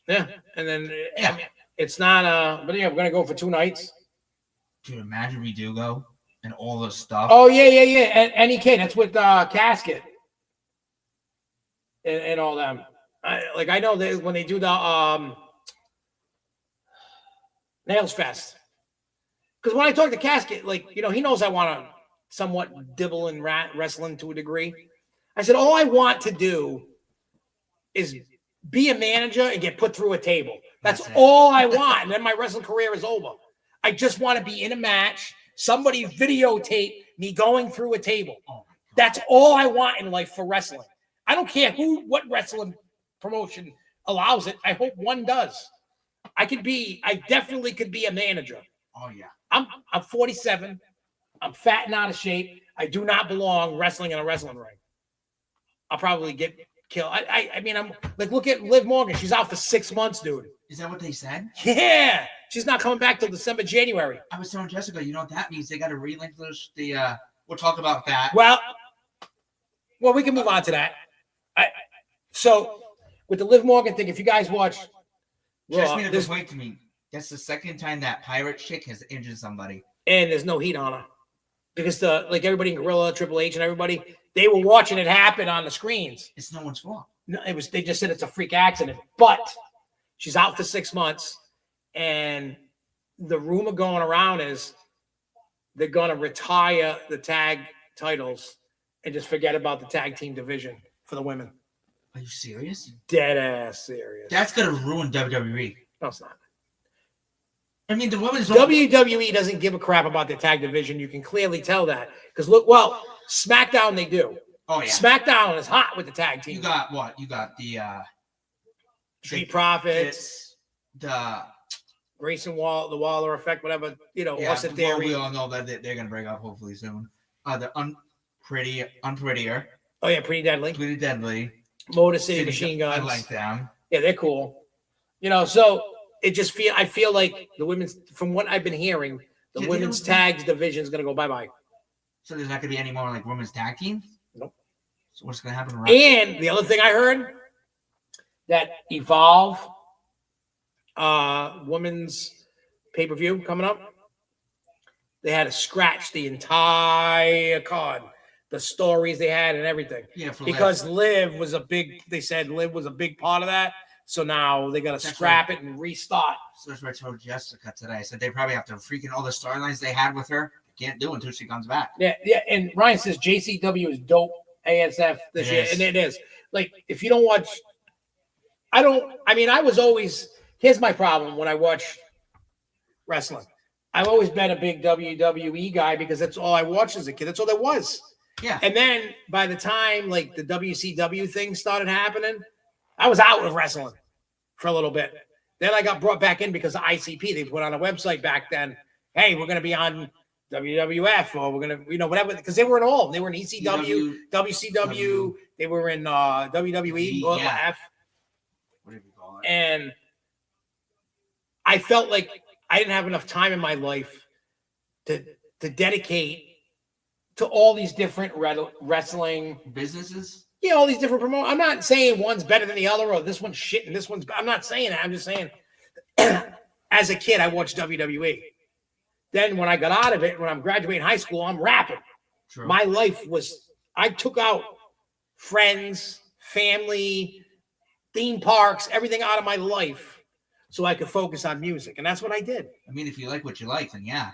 Yeah. And then I mean, it's not but yeah, we're gonna go for 2 nights. Dude, imagine we do go and all the stuff. Oh yeah. And NEK, that's with Casket and all them. I know that when they do the Nails Fest. Because when I talk to Casket, he knows I want to somewhat dibble in wrestling to a degree. I said, all I want to do is be a manager and get put through a table. That's all I want. And then my wrestling career is over. I just want to be in a match. Somebody videotape me going through a table. That's all I want in life for wrestling. I don't care what wrestling promotion allows it. I hope one does. I definitely could be a manager. Oh yeah. I'm 47. I'm fat and out of shape. I do not belong wrestling in a wrestling ring. I'll probably get killed. I mean, I'm like, look at Liv Morgan. She's out for 6 months, dude. Is that what they said? Yeah. She's not coming back till December, January. I was telling Jessica, you know what that means? They got to relinquish the, we'll talk about that. Well, we can move on to that. So with the Liv Morgan thing, if you guys watch, wait to me. That's the second time that pirate chick has injured somebody, and there's no heat on her because everybody in Gorilla, Triple H, and everybody, they were watching it happen on the screens. It's no one's fault. No, they just said it's a freak accident, but she's out for 6 months, and the rumor going around is they're going to retire the tag titles and just forget about the tag team division for the women. Are you serious? Dead ass serious. That's gonna ruin WWE. No, it's not. I mean, the women's WWE doesn't give a crap about the tag division. You can clearly tell that because look, well, SmackDown they do. Oh yeah, SmackDown is hot with the tag team. You got what? You got the Street Profits, the Grayson Wall, the Waller effect, whatever. You know, yeah, Austin Theory. We all know that they're gonna break up hopefully soon. The Unprettier. Oh yeah, Pretty Deadly. Pretty Deadly. Motor City Machine Guns. I like them. Yeah, they're cool. You know, so I feel like the women's, from what I've been hearing, the women's tags division is gonna go bye-bye. So there's not gonna be any more like women's tag teams? Nope. So what's gonna happen? And the other thing I heard, that Evolve women's pay-per-view coming up, they had to scratch the entire card, the stories they had and everything. Yeah, because Liv was a big, they said Liv was a big part of that. So now they got to scrap it and restart. So that's what I told Jessica today. I said they probably have to freaking all the storylines they had with her. They can't do until she comes back. Yeah. And Ryan says JCW is dope ASF this year. And it is. Like, if you don't watch, I was always, here's my problem when I watch wrestling. I've always been a big WWE guy because that's all I watched as a kid. That's all there was. Yeah. And then by the time like the WCW thing started happening, I was out of wrestling for a little bit. Then I got brought back in because of ICP. They put on a website back then. Hey, we're going to be on WWF or we're going to, whatever, because they were in all. They were in ECW, WCW. They were in WWE, F. Whatever you call it. And I felt like I didn't have enough time in my life to dedicate to all these different wrestling businesses. Yeah, all these different promotions. I'm not saying one's better than the other or this one's shit and this one's. I'm not saying that. I'm just saying, as a kid, I watched WWE. Then when I got out of it, when I'm graduating high school, I'm rapping. True. My life was, I took out friends, family, theme parks, everything out of my life so I could focus on music. And that's what I did. I mean, if you like what you like, then yeah.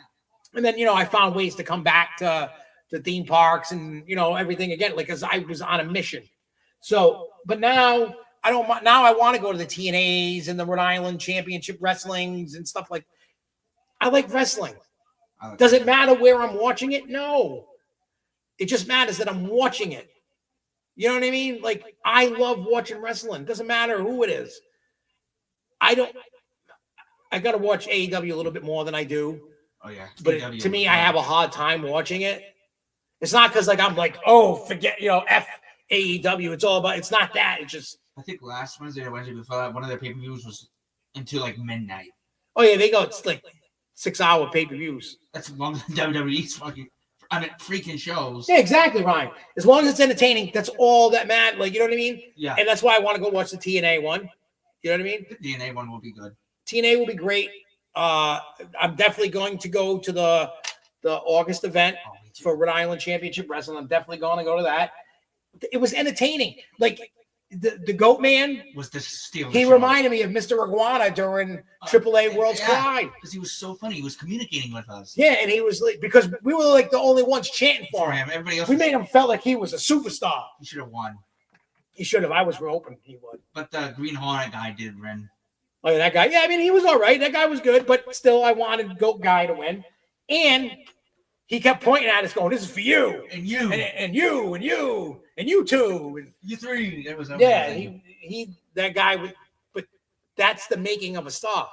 And then, I found ways to come back to theme parks and, everything again, like, because I was on a mission. So, but now I don't, now I want to go to the TNAs and the Rhode Island Championship Wrestlings and stuff like, I like wrestling. Does it matter where I'm watching it? No. It just matters that I'm watching it. You know what I mean? Like, I love watching wrestling. It doesn't matter who it is. I got to watch AEW a little bit more than I do. Oh, yeah. But to me, I have a hard time watching it. It's not because, like, I'm like, oh, forget, F AEW. It's all about, it's not that. It's just. I think last Wednesday or Wednesday before that, one of their pay-per-views was until, like, midnight. Oh, yeah, they go, it's like 6-hour pay-per-views. That's longer than WWE's fucking, freaking shows. Yeah, exactly, Ryan. As long as it's entertaining, that's all that matters. Like, you know what I mean? Yeah. And that's why I want to go watch the TNA one. You know what I mean? The TNA one will be good. TNA will be great. I'm definitely going to go to the August event for Rhode Island Championship Wrestling. I'm definitely going to go to that. It was entertaining. Like, the Goat Man was the steal. He reminded me of Mr. Iguana during AAA Worlds Collide because he was so funny. He was communicating with us. Yeah, and he was like, because we were like the only ones chanting for him. Everybody else. We made him felt like he was a superstar. He should have won. He should have. I was hoping he would. But the Green Hornet guy did win. Oh, yeah, that guy. Yeah, I mean, he was all right. That guy was good, but still, I wanted Goat Guy to win. And he kept pointing at us, going, "This is for you, and you, and you, and you, and you too, and you three." It was amazing. He that guy would. But that's the making of a star.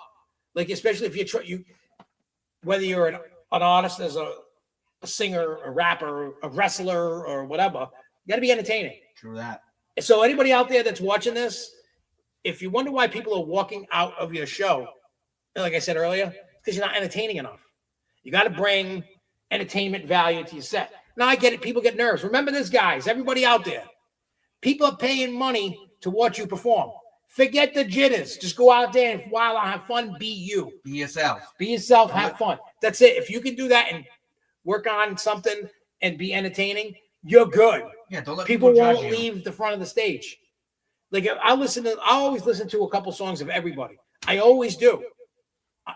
Like, especially if you whether you're an artist, as a singer, a rapper, a wrestler, or whatever, you got to be entertaining. True that. So anybody out there that's watching this, if you wonder why people are walking out of your show, like I said earlier, because you're not entertaining enough. You got to bring entertainment value to your set. Now, I get it. People get nervous. Remember this, guys. Everybody out there. People are paying money to watch you perform. Forget the jitters. Just go out there and while I have fun, be you. Be yourself. Be yourself. Have fun. That's it. If you can do that and work on something and be entertaining, you're good. Yeah, don't let people won't leave the front of the stage. Like, I always listen to a couple songs of everybody. I always do.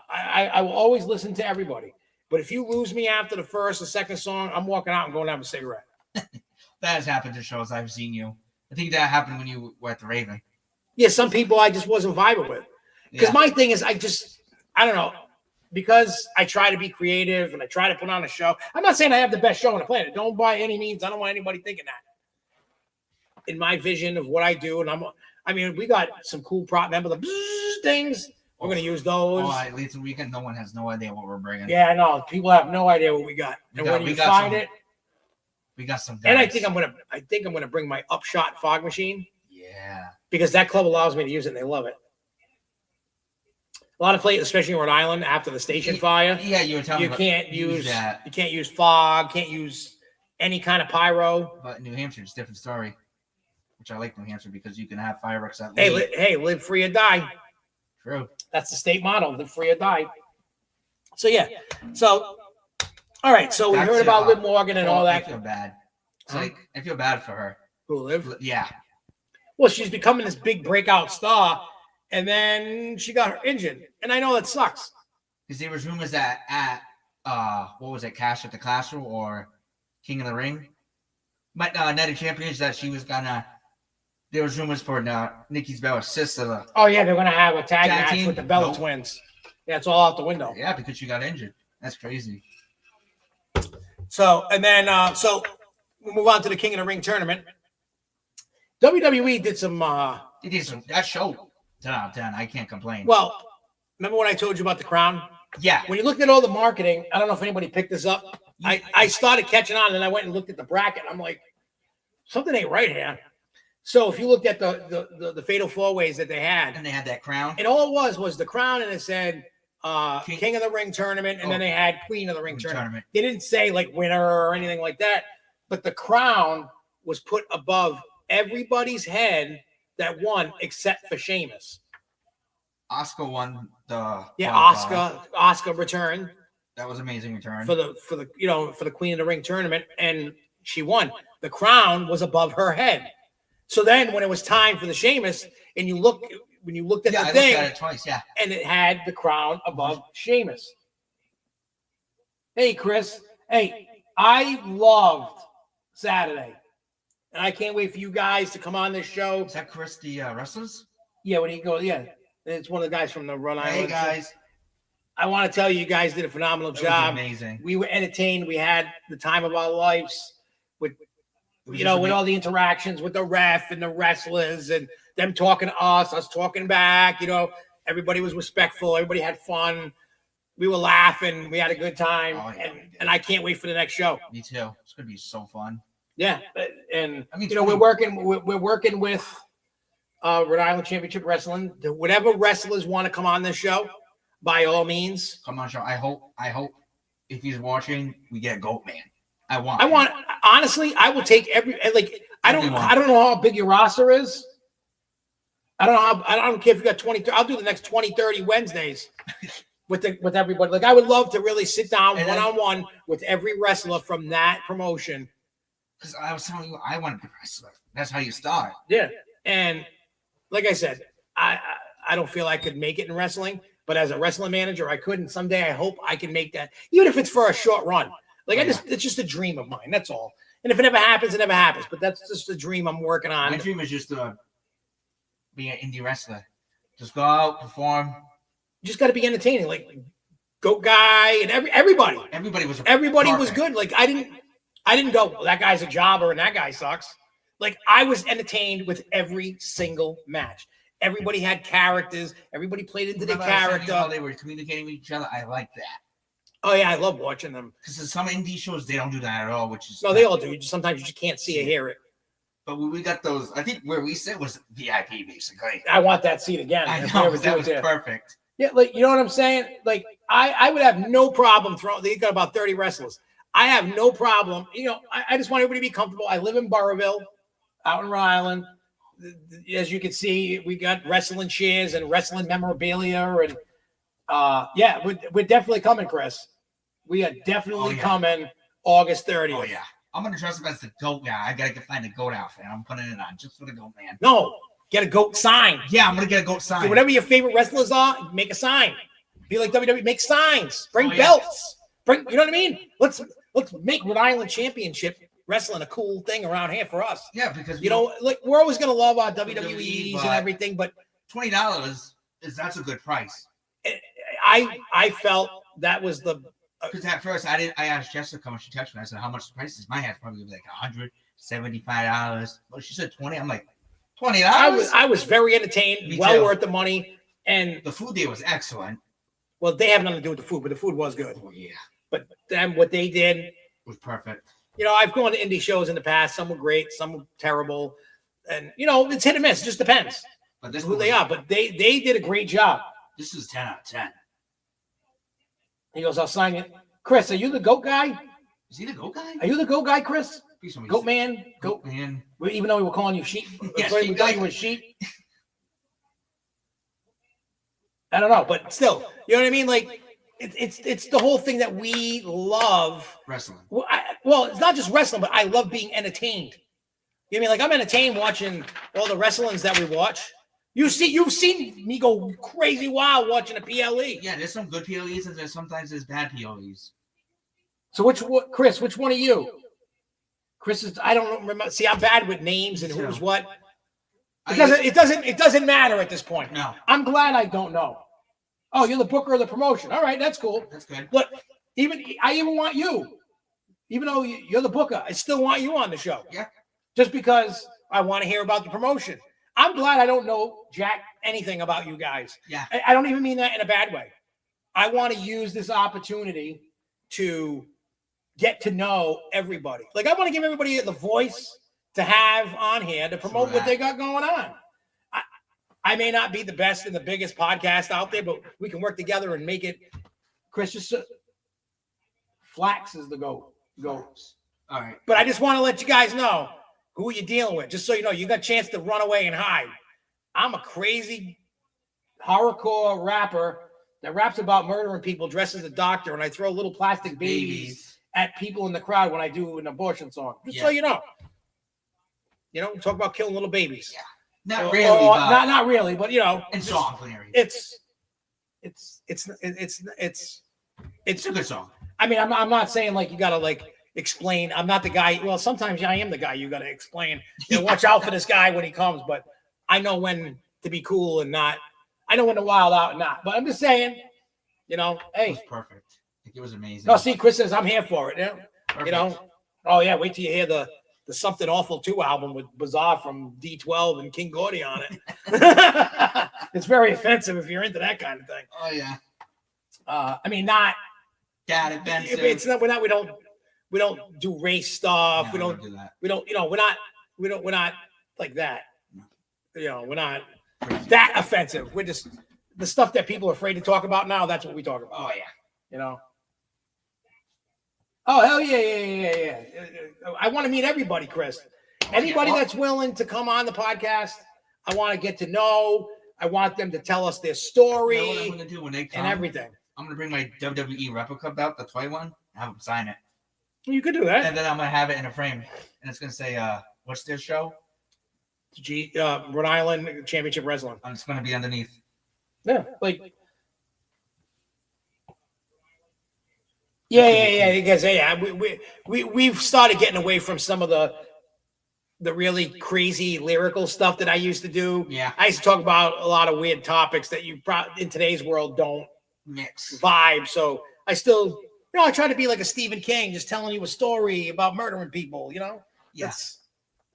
I will always listen to everybody. But if you lose me after the first or second song, I'm walking out and going to have a cigarette. That has happened to shows I've seen you. I think that happened when you were at the Raven. Yeah, some people I just wasn't vibing with. Because my thing is, I don't know, because I try to be creative and I try to put on a show. I'm not saying I have the best show on the planet. Don't by any means. I don't want anybody thinking that. In my vision of what I do, and we got some cool prop. Remember the things? We're going to use those. Leathal WEEKEND, no one has no idea what we're bringing. Yeah, I know. People have no idea what we got. When you find it, we got some guys. And I think I'm gonna bring my Upshot fog machine. Yeah. Because that club allows me to use it and they love it. A lot of places, especially in Rhode Island, after the station fire. Yeah, you were telling me you can't use fog, can't use any kind of pyro. But New Hampshire, it's a different story. Which I like New Hampshire because you can have fireworks at live free or die. True. That's the state motto, live free or die. So yeah. So all right, so we heard about Liv Morgan and all that. I feel bad. It's like I feel bad for her. Who, Liv? Yeah. Well, she's becoming this big breakout star, and then she got her injured, and I know that sucks. Because there was rumors that at what was it, Cash at the Castle or King of the Ring, but Night of Champions, that she was gonna. There was rumors for Nikki's Bella's sister. Oh yeah, they're gonna have a tag match with the Bella twins. Yeah, it's all out the window. Yeah, because she got injured. That's crazy. So, and then, we'll move on to the King of the Ring tournament. WWE did some... They did some... That show, 10 out of 10. I can't complain. Well, remember when I told you about the crown? Yeah. When you looked at all the marketing, I don't know if anybody picked this up. I started catching on, and I went and looked at the bracket. I'm like, something ain't right here. So if you looked at the Fatal 4-Ways that they had... And they had that crown. And all it was the crown, and it said... King of the Ring tournament, and then they had Queen of the Ring tournament. They didn't say like winner or anything like that, but the crown was put above everybody's head that won except for Sheamus. Oscar won the Oscar returned. That was amazing return for the Queen of the Ring tournament, and she won. The crown was above her head. So then when it was time for the Sheamus, and when you looked at the thing, looked at it twice, and it had the crown above Sheamus. Hey, Chris. Hey, I loved Saturday, and I can't wait for you guys to come on this show. Is that Chris, the wrestlers? Yeah, when he goes, yeah, it's one of the guys from the Rhode Island. Hey, guys. I want to tell you guys did a phenomenal job. Amazing. We were entertained. We had the time of our lives with all the interactions with the ref and the wrestlers and them talking to us talking back. Everybody was respectful. Everybody had fun. We were laughing. We had a good time. Oh, yeah, and I can't wait for the next show. Me too. It's going to be so fun. Yeah. And, we're working with Rhode Island Championship Wrestling. Whatever wrestlers want to come on this show, by all means. Come on, show. I hope if he's watching, we get Goat Man. Honestly, I will take I don't know how big your roster is. I don't care if you got 20. I'll do the next 20, 30 Wednesdays with everybody. Like, I would love to really sit down one-on-one with every wrestler from that promotion. Because I was telling you, I want to be a wrestler. That's how you start. Yeah. And like I said, I don't feel I could make it in wrestling, but as a wrestling manager, I could. And someday I hope I can make that, even if it's for a short run. It's just a dream of mine. That's all. And if it never happens, it never happens. But that's just a dream I'm working on. My dream is just to be an indie wrestler. Just go out, perform. You just got to be entertaining. Like Goat Guy and everybody. Everybody was good. Like I didn't go, well, that guy's a jobber and that guy sucks. Like I was entertained with every single match. Everybody had characters. Everybody played into their character. How they were communicating with each other. I like that. Oh yeah, I love watching them. Because some indie shows they don't do that at all, which is they all do. Sometimes you just can't see or hear it. But we got those. I think where we sit was VIP basically. I want that seat again. I know that was perfect. Yeah, like you know what I'm saying. Like I would have no problem throwing. They got about 30 wrestlers. I have no problem. I just want everybody to be comfortable. I live in Burrillville, out in Rhode Island. As you can see, we got wrestling chairs and wrestling memorabilia and. We're definitely coming, Chris. We are definitely coming August 30th. Oh, yeah. I'm going to dress up as the goat guy. I got to find a goat outfit. I'm putting it on just for the goat man. No, get a goat sign. Yeah, I'm going to get a goat sign. Whatever your favorite wrestlers are, make a sign. Be like WWE, make signs. Bring belts. You know what I mean? Let's make Rhode Island Championship wrestling a cool thing around here for us. Yeah, because like we're always gonna love our WWEs and everything, but $20 that's a good price. I felt that was the because at first I asked Jessica how much she texted me. I said how much the price is. My hat's probably like $175. Well, she said 20. I'm like $20. I was very entertained, worth the money, and the food there was excellent. Well, they have nothing to do with the food, but the food was good. Oh yeah. But then what they did was perfect. I've gone to indie shows in the past. Some were great, some were terrible, and it's hit and miss. It just depends. But this who they are. But they did a great job. This is 10 out of 10. He goes, I'll sign it. Chris, are you the goat guy? Is he the goat guy? Are you the goat guy, Chris? Goat man? Goat man. Even though we were calling you sheep. Yes, we thought you were sheep. I don't know, but still, you know what I mean? Like, it's the whole thing that we love. Wrestling. Well, it's not just wrestling, but I love being entertained. You know what I mean? Like, I'm entertained watching all the wrestlings that we watch. You've seen me go crazy wild watching a PLE. Yeah, there's some good PLEs and sometimes there's bad PLEs. So Chris, which one are you? Chris is, I don't remember. See, I'm bad with names and who's what. It doesn't matter at this point. No. I'm glad I don't know. Oh, you're the booker of the promotion. All right, that's cool. That's good. Look, I even want you. Even though you're the booker, I still want you on the show. Yeah. Just because I want to hear about the promotion. I'm glad I don't know jack anything about you guys. Yeah. I don't even mean that in a bad way. I want to use this opportunity to get to know everybody. Like, I want to give everybody the voice to have on here to promote what they got going on. I may not be the best and the biggest podcast out there, but we can work together and make it. Chris, just Flax is the goat. All right. But I just want to let you guys know who you're dealing with, just so you know, you got a chance to run away and hide. I'm a crazy horrorcore rapper that raps about murdering people dressed as a doctor, and I throw little plastic babies at people in the crowd when I do an abortion song. Just so you know. Talk about killing little babies. Yeah. Not really. Not really, but in song, it's a good song. I mean, I'm not saying like you gotta like explain. I'm not the guy. Well, sometimes I am the guy you gotta explain. Watch out for this guy when he comes, but I know when to be cool and not. I know when to wild out and not. But I'm just saying, hey, it was perfect. It was amazing. No, see, Chris says I'm here for it. Oh yeah, wait till you hear the Something Awful 2 album with Bizarre from D12 and King Gordy on it. It's very offensive if you're into that kind of thing. Oh yeah. I mean, not that offensive. It's not. We don't do race stuff. No, we don't do that. We don't. We're not like that. No. We're not that offensive. We're just the stuff that people are afraid to talk about now. That's what we talk about. Oh yeah. Oh, hell yeah. I want to meet everybody, Chris. Anybody that's willing to come on the podcast, I want to get to know. I want them to tell us their story. You know what I'm going to do when they come? And everything. I'm going to bring my WWE replica belt, the toy one, and have them sign it. You could do that. And then I'm going to have it in a frame. And it's going to say, what's their show? Rhode Island Championship Wrestling. And it's going to be underneath. Yeah, like... Yeah. Because we've started getting away from some of the really crazy lyrical stuff that I used to do. Yeah, I used to talk about a lot of weird topics that you probably in today's world don't mix vibe. So I still, I try to be like a Stephen King, just telling you a story about murdering people. Yes.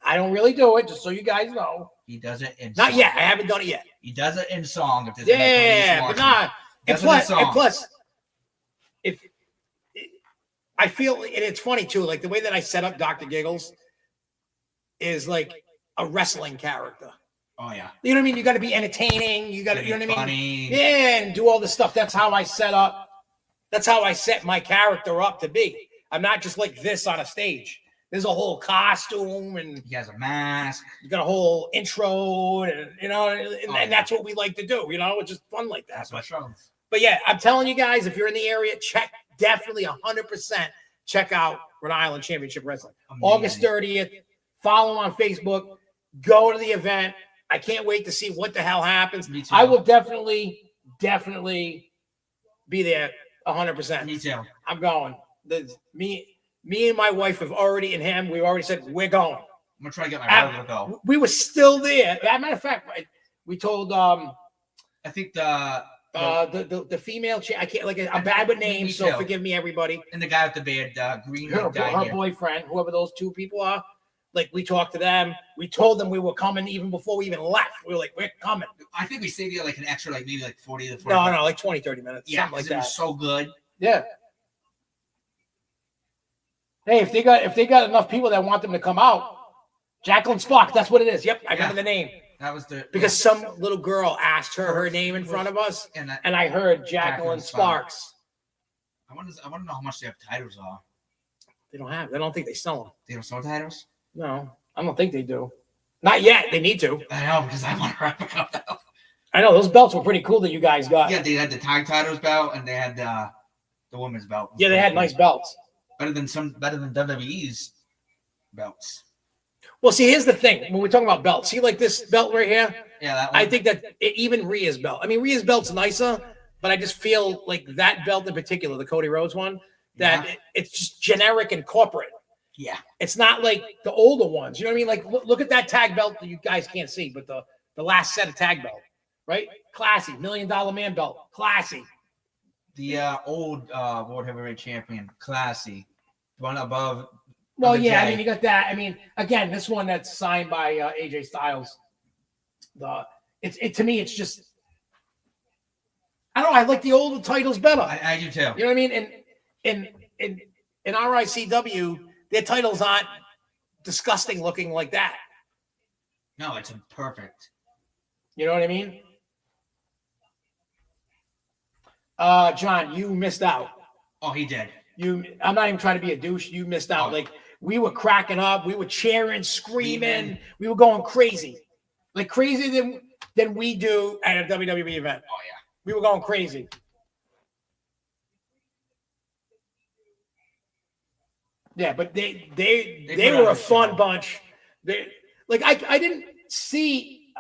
I don't really do it, just so you guys know. He does it in not song. Yet. I haven't done it yet. He does it in song. If but not. And plus, if I feel, and it's funny too, like the way that I set up Dr. Giggles is like a wrestling character. Oh yeah. You know what I mean? You got to be entertaining. You got to, you know what I mean? Yeah, and do all this stuff. That's how I set up. That's how I set my character up to be. I'm not just like this on a stage. There's a whole costume, and he has a mask. You got a whole intro, and and that's what we like to do. It's just fun like that. That's what shows. But yeah, I'm telling you guys, if you're in the area, definitely 100% check out Rhode Island Championship Wrestling. Amazing. August 30th. Follow on Facebook. Go to the event. I can't wait to see what the hell happens. Me too. I will definitely be there 100%. Me too. I'm going. Me and my wife have already, and him, we've already said we're going. I'm gonna try to get my brother to go. We were still there. As a matter of fact, we told I think the female I can't I'm bad with names, so forgive me, everybody. And the guy with the beard, green. Her boyfriend, whoever those two people are. Like, we talked to them. We told them we were coming even before we even left. We were like, we're coming. I think we stayed there like an extra, like maybe like 40 to 40. No, like 20, 30 minutes. Yeah, something like that. It was so good. Yeah. Hey, if they got enough people that want them to come out, Jacqueline Sparks, that's what it is. Yep, I remember the name. That was because some little girl asked her name in front of us, and I heard Jacqueline Sparks. I want to know how much their titles are. They don't think they sell them. They don't sell titles? No, I don't think they do. Not yet. They need to. I know, because I want to wrap it up now. I know those belts were pretty cool that you guys got. Yeah, they had the tag titles belt and they had the women's belt. Yeah, they had nice belts. Better than WWE's belts. Well, see, here's the thing. When we're talking about belts, see, like this belt right here? Yeah, that one. I think that even Rhea's belt. I mean, Rhea's belt's nicer, but I just feel like that belt in particular, the Cody Rhodes one, that it's just generic and corporate. Yeah. It's not like the older ones. You know what I mean? Like, look at that tag belt that you guys can't see, but the last set of tag belt, right? Classy. $1 Million Man belt. Classy. The old World Heavyweight Champion. Classy. One above. Well, yeah, I mean, you got that. I mean, again, this one that's signed by AJ Styles. To me, it's just, I don't know. I like the older titles better. I do too. You know what I mean? And in RICW, their titles aren't disgusting looking like that. No, it's perfect. You know what I mean? John, you missed out. Oh, he did. I'm not even trying to be a douche. You missed out. Like, we were cracking up. We were cheering, screaming. We were going crazy. Like, crazier than we do at a WWE event. Oh, yeah. We were going crazy. Yeah, but they were a fun bunch. I didn't see.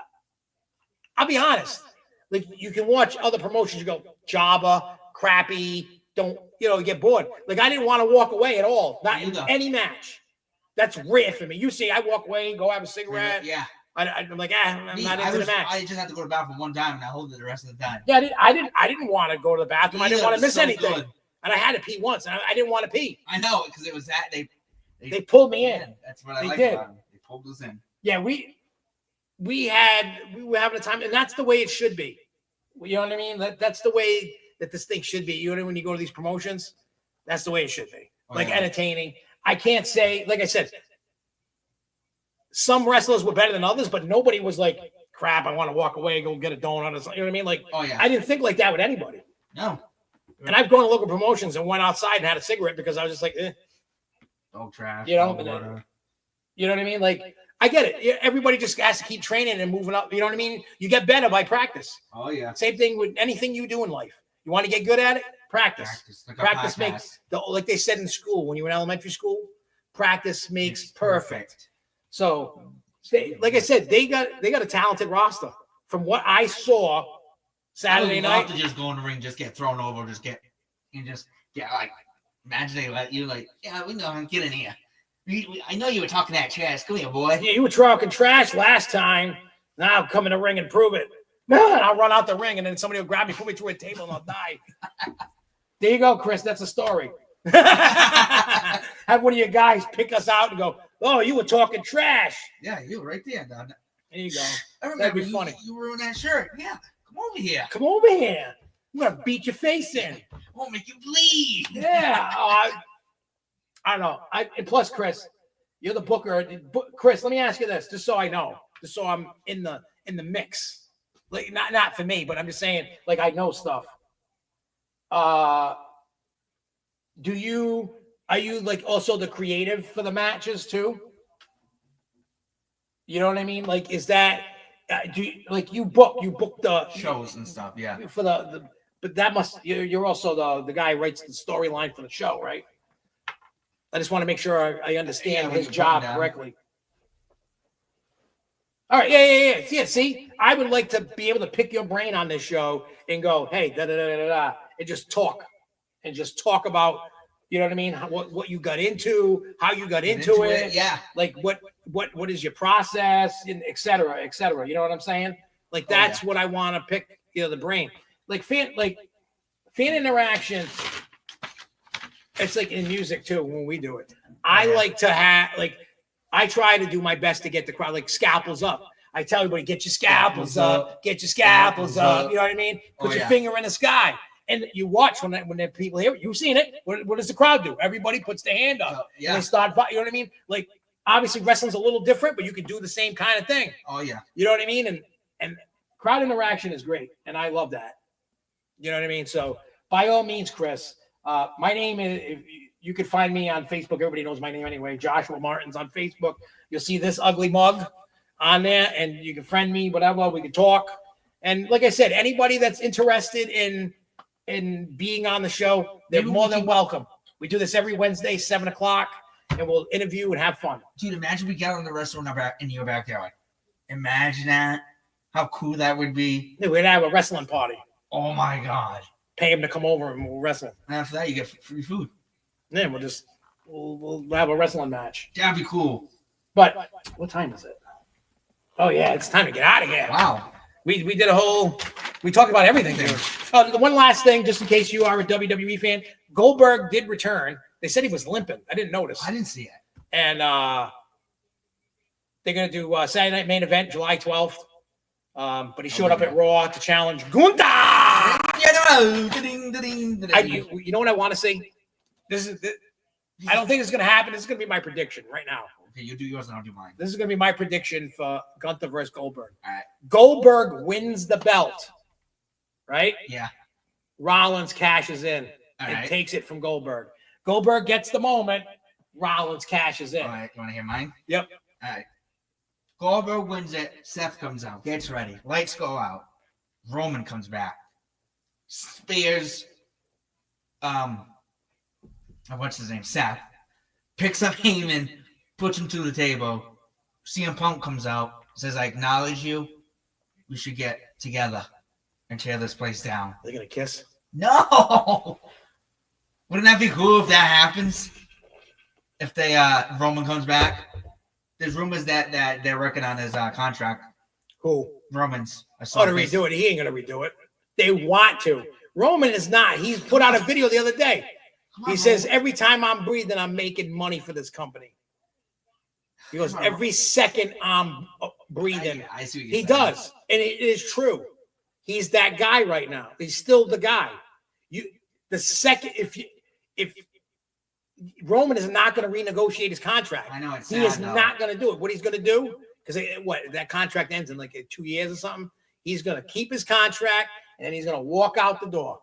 I'll be honest. Like, you can watch other promotions. You go Jabba, crappy. Don't get bored. Like, I didn't want to walk away at all. Not in any match. That's rare for me. You see, I walk away, go have a cigarette. Yeah. I'm like, I'm not into the match. I just had to go to the bathroom one time, and I hold it the rest of the time. Yeah, I didn't want to go to the bathroom. I didn't want to miss anything. Good. And I had to pee once, and I didn't want to pee. I know, because it was that they pulled me in. That's what I like about them. They pulled us in. Yeah, we were having a time, and that's the way it should be. You know what I mean? That's the way that this thing should be. You know, when you go to these promotions, that's the way it should be. Entertaining. I can't say, like I said, some wrestlers were better than others, but nobody was like, crap, I want to walk away, go get a donut or something. You know what I mean? Like, I didn't think like that with anybody. No. And I've gone to local promotions and went outside and had a cigarette because I was just like, dog trash. You know what I mean? Like, I get it. Everybody just has to keep training and moving up. You know what I mean? You get better by practice. Oh, yeah. Same thing with anything you do in life. You want to get good at it? Practice. Practice makes, like they said in school, when you were in elementary school, practice makes perfect. So, like I said, they got a talented roster. From what I saw Saturday night. To just go in the ring, just get thrown over, like, imagine they let you, like, yeah, we know, get in here. I know you were talking that trash. Come here, boy. Yeah, you were talking trash last time. Now come in the ring and prove it. Man, I'll run out the ring, and then somebody will grab me, put me through a table, and I'll die. There you go, Chris. That's a story. Have one of your guys pick us out and go, oh, you were talking trash. Yeah, you were right there, Don. There you go. I remember That'd be funny. You were in that shirt. Yeah, come over here. Come over here. I'm going to beat your face in. I won't make you bleed. Yeah. I don't know. And plus, Chris, you're the booker. Chris, let me ask you this, just so I know, just so I'm in the mix. Like, not for me, but I'm just saying, like, I know stuff. Are you like also the creative for the matches too? You know what I mean? Like, is that you book the shows and stuff? Yeah. For but that you're also the guy who writes the storyline for the show, right? I just want to make sure I understand his job correctly. All right, yeah. See, I would like to be able to pick your brain on this show and go, hey, and just talk about You know what I mean? What you got into, how you got into it. Yeah. Like what is your process, and et cetera, et cetera. You know what I'm saying? Like that's what I want to pick, the brain. Like fan interaction. It's like in music too, when we do it. I like to have, like, I try to do my best to get the crowd, like, scalpels up. I tell everybody, get your scalpels up, get your scalpels up. You know what I mean? Put your finger in the sky. And you watch when the people hear it. You've seen it. What does the crowd do? Everybody puts their hand up. And they start, you know what I mean? Like, obviously wrestling's a little different, but you can do the same kind of thing. Oh, yeah. You know what I mean? And crowd interaction is great. And I love that. You know what I mean? So by all means, Chris, my name is, you can find me on Facebook. Everybody knows my name anyway. Joshua Martin's on Facebook. You'll see this ugly mug on there, and you can friend me, whatever. We can talk. And like I said, anybody that's interested in being on the show, they're more than welcome. We do this every Wednesday, 7:00, and we'll interview and have fun. Dude, imagine we got on the wrestling in your backyard. Imagine that. How cool that would be. Yeah, we'd have a wrestling party. Oh my God. Pay him to come over and we'll wrestle. And after that, you get free food. Then we'll have a wrestling match. That'd be cool. But what time is it? Oh yeah, it's time to get out of here. Wow. We did we talked about everything, dude. The one last thing, just in case you are a WWE fan, Goldberg did return. They said he was limping. I didn't notice. I didn't see it. And they're gonna do Saturday Night Main Event, July 12th. But he showed up at Raw to challenge Gunther. You know what I want to say? I don't think it's going to happen. This is going to be my prediction right now. Okay, you do yours and I'll do mine. This is going to be my prediction for Gunther versus Goldberg. All right. Goldberg wins the belt, right? Yeah. Rollins cashes in and takes it from Goldberg. Goldberg gets the moment. Rollins cashes in. All right. You want to hear mine? Yep. All right. Goldberg wins it. Seth comes out. Gets ready. Lights go out. Roman comes back. Spears. What's his name? Seth. Picks up Heyman. Puts him to the table. CM Punk comes out. Says, I acknowledge you. We should get together and tear this place down. Are they going to kiss? No! Wouldn't that be cool if that happens? If they Roman comes back? There's rumors that they're working on his contract. Who? Roman's. To redo it. He ain't going to redo it. They want to. Roman is not. He's put out a video the other day. He says, every time I'm breathing, I'm making money for this company. He goes, every second I'm breathing. I see what you're he saying. does. And it is true. He's that guy right now. He's still the guy. If Roman is not going to renegotiate his contract. I know it's he is not going to do it. What he's going to do, because that contract ends in like 2 years or something. He's going to keep his contract and then he's going to walk out the door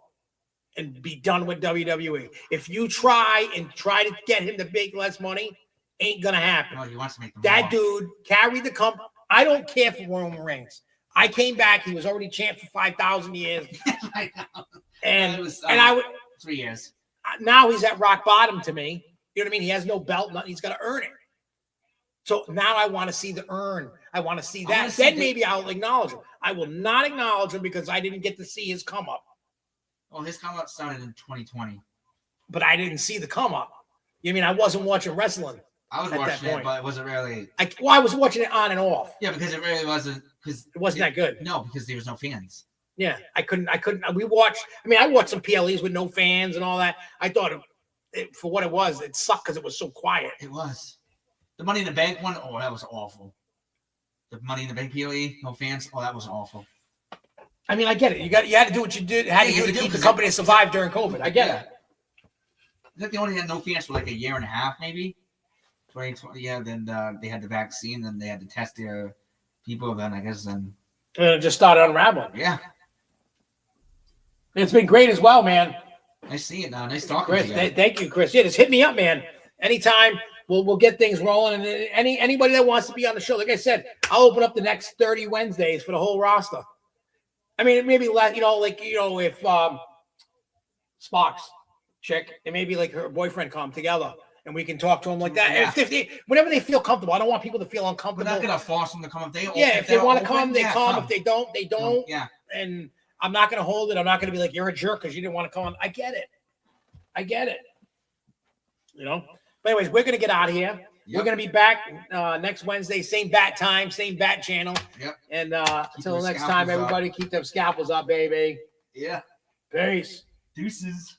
and be done with WWE. If you try to get him to make less money, ain't going to happen. No, he wants to make that dude carried the company. I don't care for Roman Reigns. I came back. He was already champ for 5,000 years. I know. And it was, I would 3 years. Now he's at rock bottom to me. You know what I mean? He has no belt. Nothing. He's got to earn it. So now I want to see the earn. I want to see that. Then maybe I'll acknowledge him. I will not acknowledge him because I didn't get to see his come up. Well, his come up started in 2020. But I didn't see the come up. You mean I wasn't watching wrestling? I was watching it, but it wasn't really. I was watching it on and off. Yeah, because it really wasn't. Because it wasn't that good. No, because there was no fans. Yeah, I couldn't. We watched. I mean, I watched some PLEs with no fans and all that. I thought it for what it was, it sucked because it was so quiet. It was. The Money in the Bank one, oh, that was awful. The Money in the Bank PLE, no fans, oh, that was awful. I mean, I get it. You had to do what you did. Had to do to keep the company to survive during COVID. I get it. I think they only had no fans for like a year and a half, maybe. 2020, yeah. Then they had the vaccine, then they had to test their people. Then I guess then it just started unraveling. Yeah, it's been great as well, man. I see it now. Nice talking Chris, to you. Thank you, Chris. Yeah, just hit me up, man. Anytime. We'll get things rolling, and anybody that wants to be on the show, like I said, I'll open up the next 30 Wednesdays for the whole roster. I mean, it may be less, if Sparks chick, it may be like her boyfriend come together, and we can talk to them like that. Yeah. And whenever they feel comfortable, I don't want people to feel uncomfortable. We're not gonna force them to come. If they want to come, they come. If they don't, they don't. Yeah. And I'm not gonna hold it. I'm not gonna be like you're a jerk because you didn't want to come on. I get it. You know. But anyways, we're gonna get out of here. Yep. We're gonna be back next Wednesday, same bat time, same bat channel. Yep. And until next time, everybody, keep them scalpels up, baby. Yeah. Peace. Deuces.